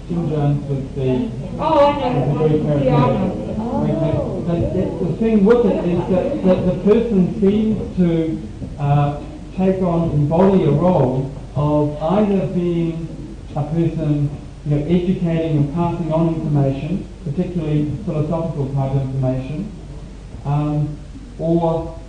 Jim Jones was the Oh, I know. very Yeah, I charismatic. know. But the thing with it is that the person seems to take on, embody a role of either being a person educating and passing on information, particularly philosophical type information, or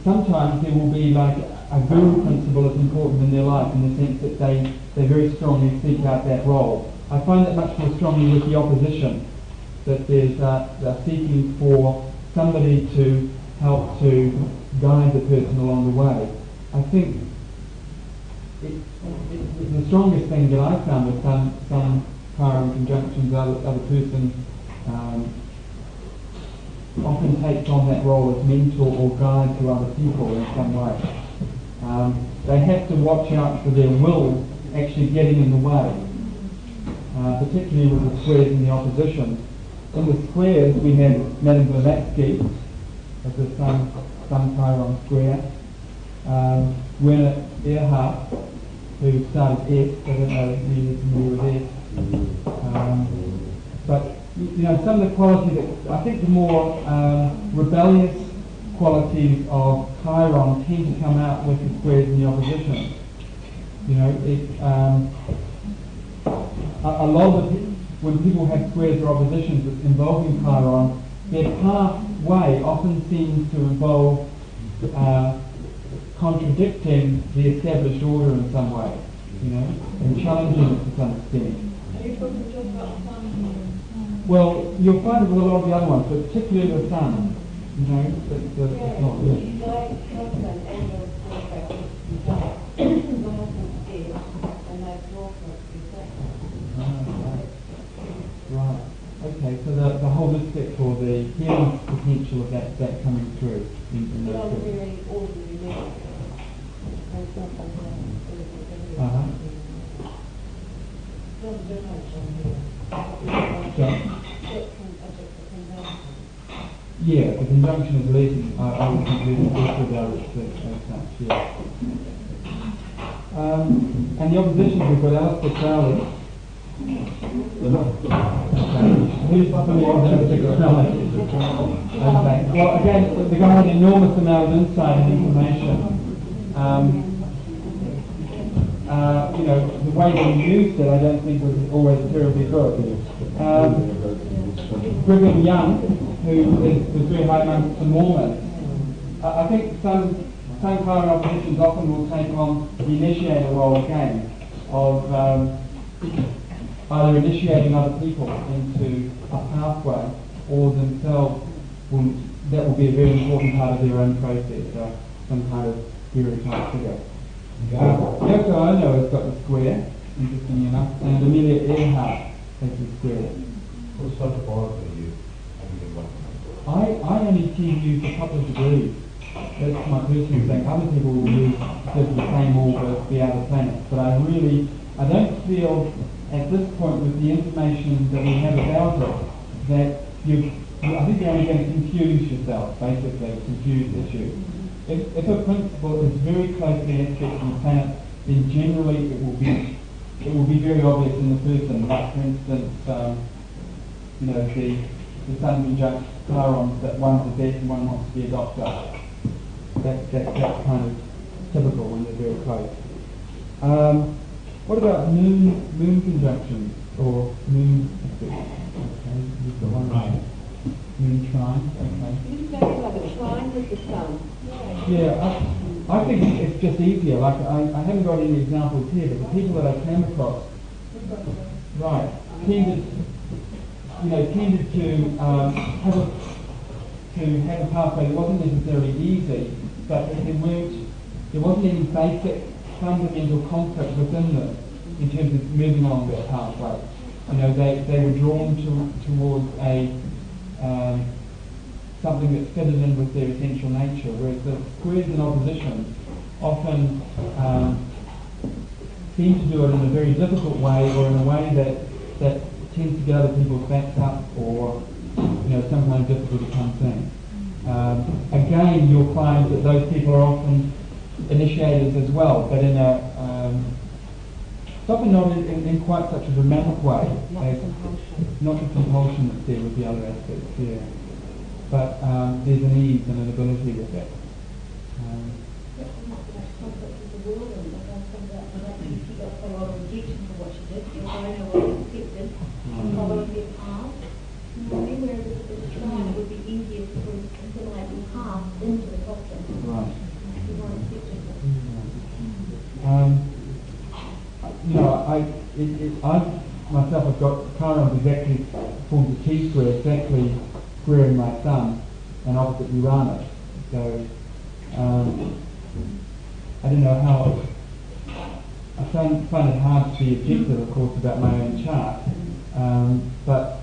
sometimes there will be like a guru principle that's important in their life, in the sense that they very strongly seek out that role. I find that much more strongly with the opposition, that they're seeking for somebody to help to guide the person along the way. I think the strongest thing that I've found with some Chiron conjunctions are the person often takes on that role as mentor or guide to other people in some way. They have to watch out for their will actually getting in the way, particularly with the squares and the opposition. In the squares we had Madame Blavatsky as the Sun Chiron square, Werner Erhard, who started S, I don't know if you're familiar with S. But some of the qualities that I think the more rebellious qualities of Chiron tend to come out with the squares and the opposition. A lot of when people have squares or oppositions involving Chiron, their pathway often seems to involve contradicting the established order in some way, and challenging it to some extent. Are you talking just about the sun? Well, you'll find it with a lot of the other ones, but particularly the Sun. It's not good. coming through in Not those a periods. very ordinary man. There's nothing Uh-huh. Not a difference on here. Yeah, the conjunction is leading. I would completely disregard it as such, yeah. And the oppositions we've got Alistair Crowley. Who's familiar with Alistair Crowley? Okay. Well, again, the guy had an enormous amount of insight and information. The way that he used it, I don't think was always terribly good. Brigham Young, who was very high amongst the Mormons, I think some Chiron oppositions often will take on the initiator role again of either initiating other people into a pathway or themselves that will be a very important part of their own process, some kind of hero type figure. Yoko Ono has got the square, interestingly enough, and Amelia Earhart has the square. What sort of order are you? I only tend to use a couple of degrees. That's my personal thing. Other people will use just the same order of the outer planets, but I don't feel at this point with the information that we have about it that I think you're only going to confuse yourself, basically, confuse issues. If a principle is very closely aspected to the planet, then generally it will be very obvious in the person. Like for instance, the sun conjunct Chiron, that one's a vet and one wants to be a doctor. That's kind of typical when they're very close. What about moon conjunctions or moon aspects? Okay, you've got one right. Moon trine. Okay. You say like a trine with the sun. Yeah, I think it's just easier. Like I haven't got any examples here, but the people that I came across, right, tended to have a pathway that wasn't necessarily easy, but there wasn't any basic fundamental conflict within them in terms of moving along that pathway. They were drawn towards something that fitted in with their essential nature, whereas the squares in opposition often seem to do it in a very difficult way, or in a way that tends to get other people's backs up, or some kind of difficult to come thing. Again, you'll find that those people are often initiators as well, but in it's often not in quite such a dramatic way. Not the compulsion that's there with the other aspects, yeah. But there's an ease and an ability with that. I myself have got Chiron exactly forms a T-square, exactly squaring my sun and opposite Uranus. So I don't know how. I find it hard to be objective, of course, about my own chart. But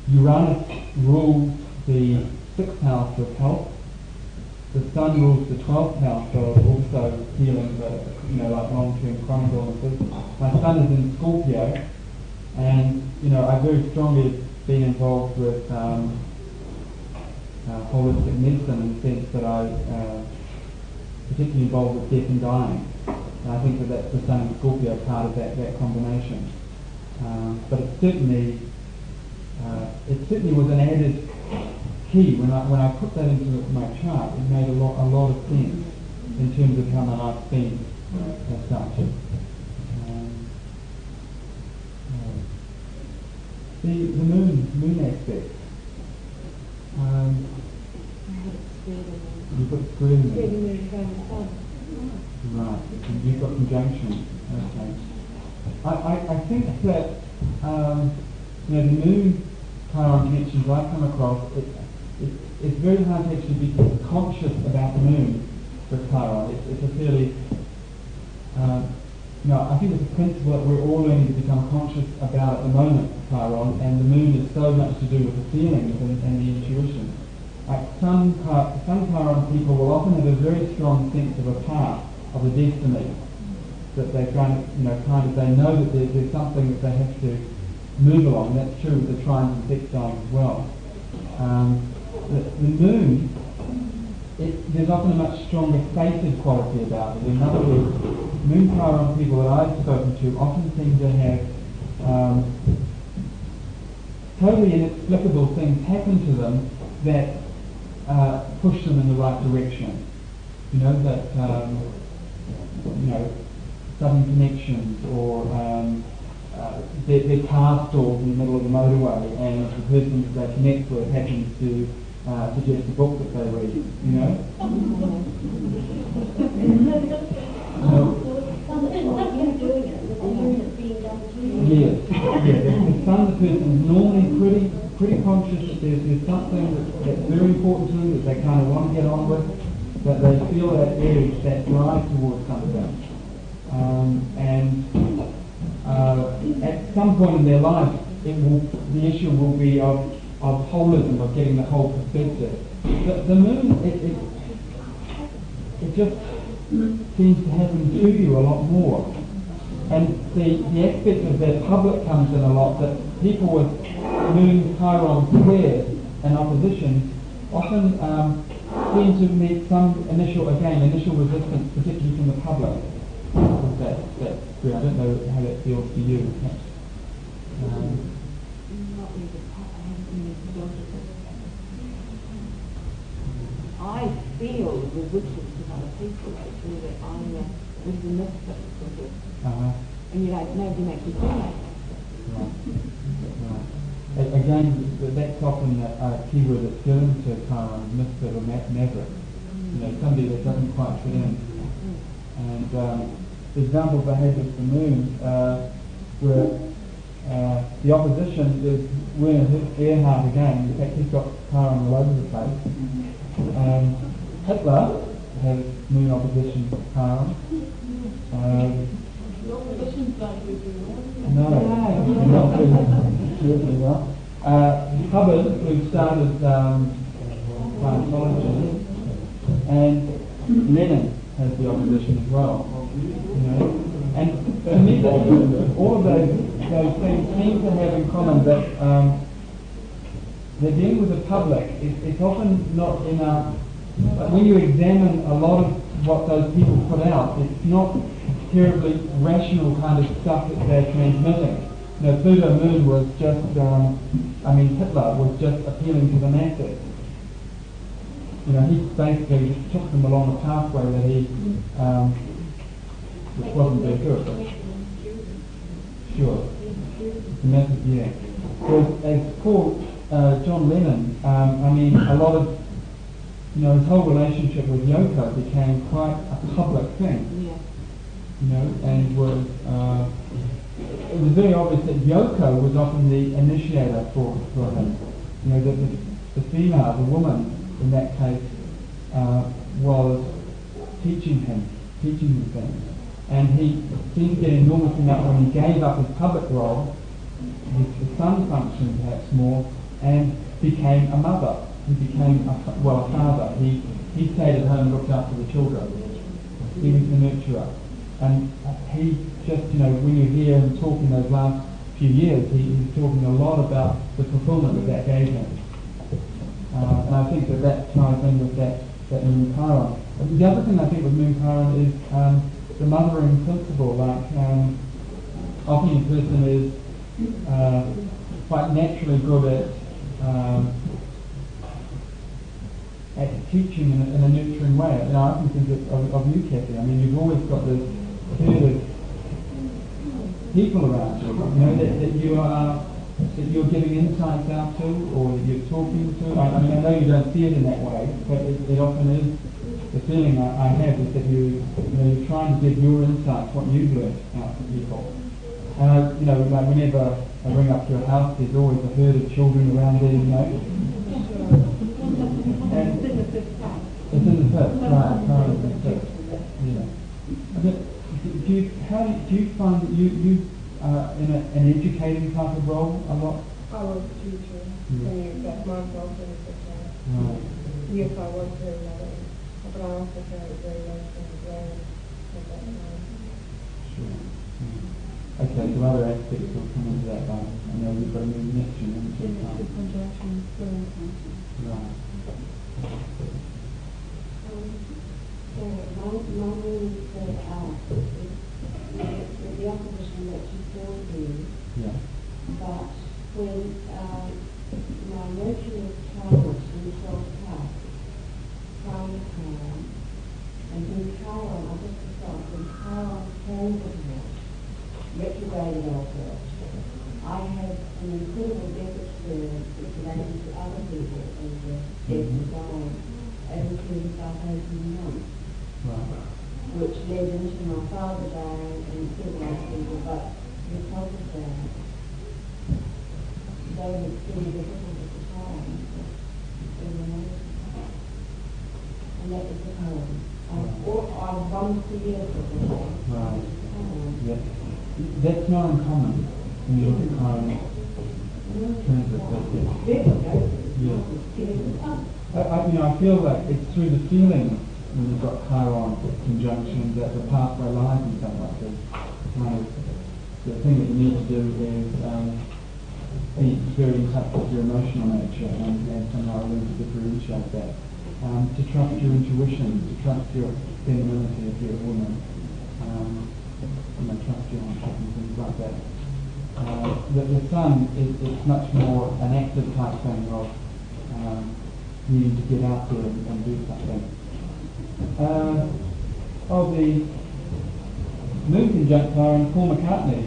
Uranus rules the 6th house of health. The sun rules the 12th house of also healing, but like long-term chronic illnesses. My sun is in Scorpio, and I've very strongly been involved with holistic medicine in the sense that I particularly involved with death and dying. And I think that's the sun in Scorpio part of that combination. But it certainly was an added key when I put that into my chart. It made a lot of sense in terms of how my life's been as such. The moon aspect. You've got square in there. Right. You've got conjunction. Okay. I think that the moon Chiron connections I've come across, it's very hard to actually be conscious about the moon with Chiron. It's a fairly I think it's a principle that we're all learning to become conscious about at the moment, Chiron, and the moon is so much to do with the feelings and the intuition. Like some Chiron people will often have a very strong sense of a path, of a destiny, that they they know that there's something that they have to move along. That's true with the trines and sextiles as well. The moon, there's often a much stronger fated quality about it. In other words, moon Chiron people that I've spoken to often seem to have totally inexplicable things happen to them that push them in the right direction. Sudden connections, or their car stalls in the middle of the motorway, and the person that they connect with happens to suggest a book that they read. Yes. The sun, the person is normally pretty conscious that there's something that's very important to them, that they kind of want to get on with, that they feel that edge, that drive towards something. At some point in their life, the issue will be of holism, of getting the whole perspective. The moon, it just seems to happen to you a lot more. And the aspect of their public comes in a lot, that people with moon Chiron squares and oppositions often seem to meet some initial resistance, particularly from the public. That's good. I don't know how that feels to you. I feel resistance to other people, actually, that I'm with the misfit, sort of. And nobody makes me feel like that. Right. Again, that's often a keyword that's given to Chiron, misfit or maverick. Somebody that doesn't quite fit in. And the example of behaviour of the moon, where the opposition is Werner Erhard again. In fact, he's got Chiron all over the place. Hitler has moon opposition to Chiron. No. Hubbard, who started Scientology, and Lenin has the opposition as well. And to me, all of those things seem to have in common that they're dealing with the public. It's often not enough. When you examine a lot of what those people put out, it's not terribly rational kind of stuff that they're transmitting. Pluto Moon was just, Hitler was just appealing to the masses. He basically took them along a pathway that he, which wasn't very good. Sure. It's a message, yeah. Whereas as for John Lennon, a lot of, his whole relationship with Yoko became quite a public thing. And it was very obvious that Yoko was often the initiator for him. The female, the woman in that case, was teaching him things. And he seemed to get enormous enough when he gave up his public role, his son functioned perhaps more, and became a mother. He became a father. He stayed at home and looked after the children. He was the nurturer. And he just, when you hear him talking those last few years, he's talking a lot about the fulfillment that gave him. And I think that ties in with that Moon Chiron. The other thing I think with Moon Chiron is the mothering principle. Often a person is quite naturally good at teaching in a nurturing way. I can think of you, Kathy. You've always got this herd of people around you, that you're giving insights out to, or that you're talking to. I know you don't see it in that way, but it often is. The feeling I have is that you're trying to give your insights, what you've learned, out to people. And whenever I ring up to a house, there's always a herd of children around there, And it's in the fifth, right? It's in the fifth. Yeah. Do you find that you are in an educating type of role a lot? I was a teacher, and that's my fault. Right. Yes, I was very low, but I also felt very low as well at that time. Sure. Okay, some other aspects will come into that, but I know we've got a new connection into the conjunction, Right. So my meaning for the opposition that you still do, Yeah. but when my Mercury is Chiron in the 12th house, Chiron, and in Chiron, I just thought when Chiron transited retrograded also, I had an incredible death experience relating to other people and the death and dying over a period of about 18 months. Right. Which led into my father dying and several other people, but because of that, they had extended the difficult at the time. And that was the poem. I wanted to hear it. Right. Yeah. That's not uncommon when you look at Chiron transit. Yeah. I feel like it's through the feeling when you've got Chiron conjunction that the pathway lies in something like this. The thing that you need to do is be very in touch with your emotional nature and somehow learn to differentiate that. To trust your intuition, to trust your femininity if you're a woman. Trust your own and things like that. The sun is much more an active type thing of needing to get out there and do something. Of the moon conjunct Chiron, Paul McCartney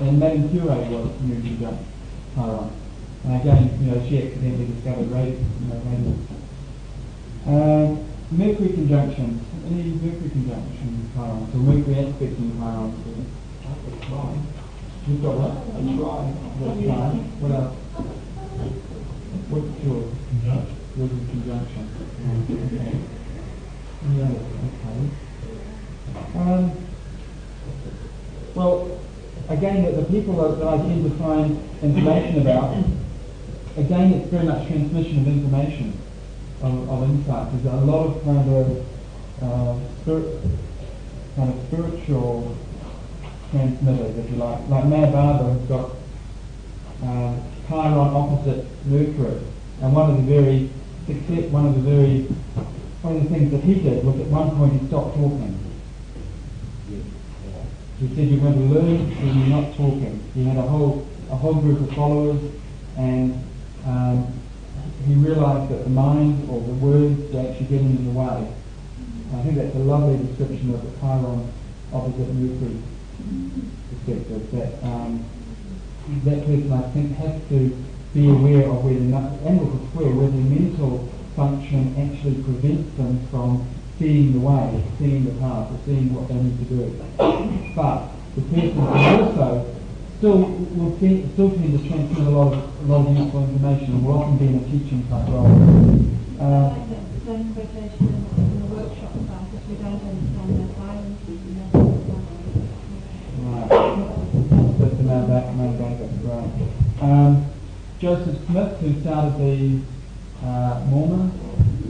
and Madame Curie was moon conjunct Chiron. And again, she accidentally discovered radio. Mercury conjunction. Any Mercury conjunction Chiron? So Mercury aspecting Chiron. You've got what? That's right. What else? What's yours? Mercury conjunction. Okay. Yeah, okay. Well, again, the people that I tend to find information about, again, it's very much transmission of information, of insight. There's a lot of kind of spiritual transmitters, if you like Maya Barber has got Chiron opposite Mercury, and one of the things that he did was at one point he stopped talking. He said you're going to learn when you're not talking. He had a whole group of followers, and he realised that the mind or the words were actually getting in the way. I think that's a lovely description of the Chiron opposite Mercury perspective. That person, I think, has to be aware of where where the mental function actually prevents them from seeing the way, seeing the path, or seeing what they need to do. But the person also still tend to transmit a lot of useful information, and will often be in a teaching type role. Same quotation in the workshop class, if we don't understand their silence, right. That's the man back, that's right. Joseph Smith, who started the Mormon,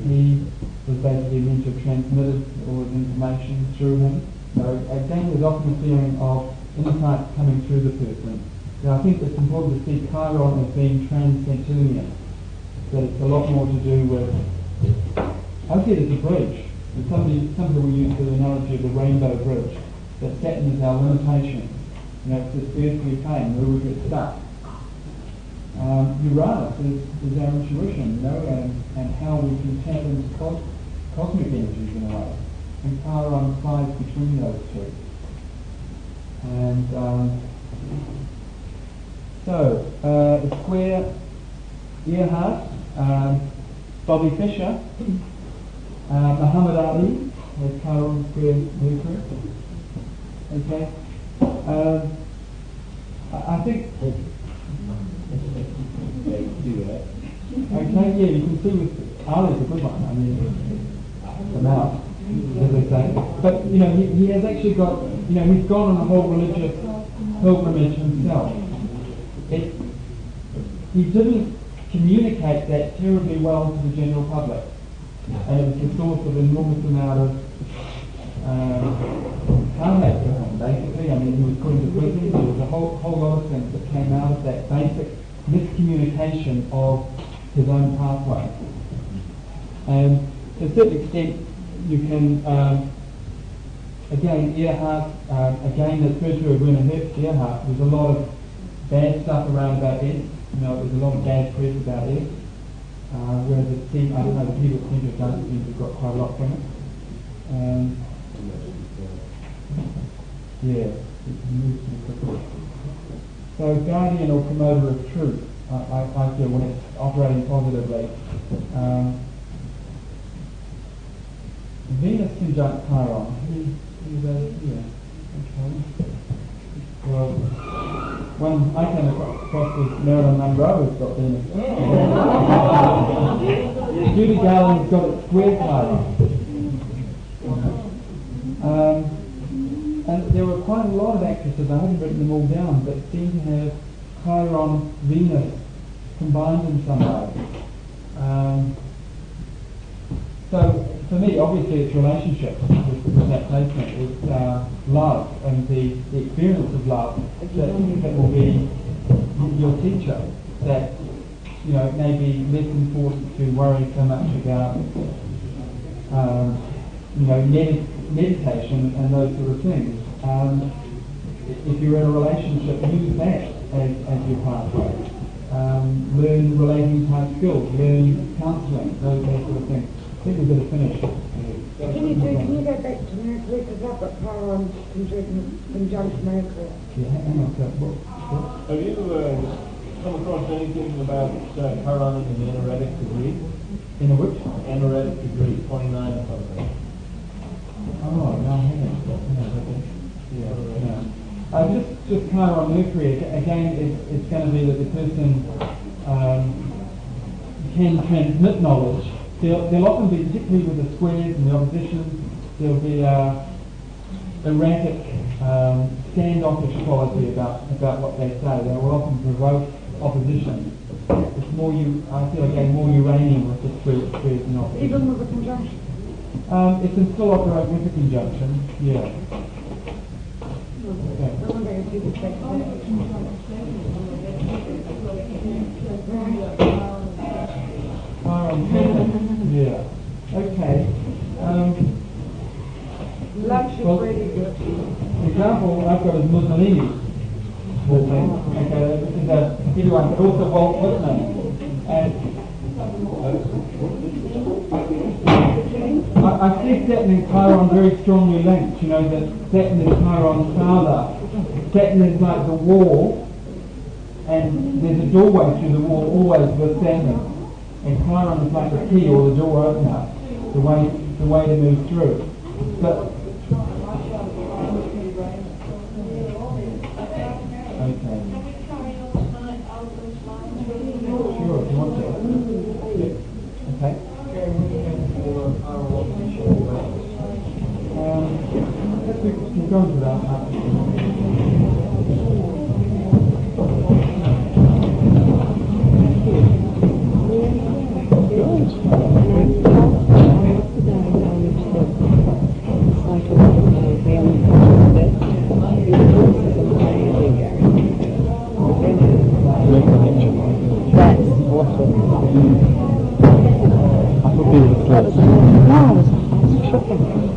he was basically meant to have transmitted all his information through him. So again, there's often a feeling of insight coming through the person. Now I think it's important to see Chiron as being transcentilian, that it's a lot more to do with, I see it as a bridge. Some people use the analogy of the rainbow bridge, that Saturn is our limitation. It's this earthly plane where we get stuck. Uranus is our intuition, and how we can tap into cosmic energies in a way. And Chiron flies between those two. And the square Earhart, Bobby Fischer, Muhammad Ali has Chiron square Mercury. Okay. I think. Okay, yeah, you can see with Ali's a good one. I mean, the mouth, as they say. But he has actually got. He's gone on a whole religious pilgrimage himself. He didn't communicate that terribly well to the general public. and it was the source of an enormous amount of carnage for him, basically. I mean, he was put into prison. There was a whole lot of things that came out of that basic miscommunication of his own pathway. And to a certain extent, you can, again, Earhart, again, the spiritual of Werner Hertz, Earhart, there's a lot of bad stuff around about S. You know, there's a lot of bad press about S. Whereas it seems, I don't know, the people that seem to have done it seem to have got quite a lot from it. Yeah, it moves pretty quickly. So, guardian or promoter of truth, I feel when it's operating positively. Venus conjunct Chiron. Yeah. Okay. Well, one I came across was Marilyn Monroe has got Venus. Judy Garland's got it square Chiron. And there were quite a lot of actresses, I haven't written them all down, but seem to have Chiron, Venus combined in some way. So for me, obviously it's relationships with that placement, it's love and the experience of love that will be your teacher, that you know, it may be less important to worry so much about you know, meditation and those sort of things. If you're in a relationship, use that as your pathway. Learn relating type skills, learn counselling, those sort of things. I think we're going to finish. Can you go back to Mercury, because I've got Chiron conjunct Mercury. Yeah, hang on, what? Have you come across anything about Chiron in the anaretic degree? In a which? Anaretic degree, 29 or something. Oh, no, hang on. Yeah. Just Chiron Mercury, again, it's going to be that the person can transmit knowledge. There'll often be, particularly with the squares and the oppositions, there'll be erratic, standoffish quality about what they say. They will often provoke opposition. It's more I feel again more uranium with the squares and oppositions. Even with a conjunction? It can still operate with a conjunction, yeah. I wonder if you could take yeah. Okay. Lunch is really good. For example, I've got a Mussolini. Okay, this is everyone, but also Walt Whitman. And I see Saturn and Chiron very strongly linked. You know that Saturn is Chiron's father. Saturn is like the wall, and there's a doorway through the wall always with Saturn. And Chiron is like the key or the door opener, the way to move through. But okay. Sure, if you want to. Yeah. Okay. We'll go into that after. No, I was tripping.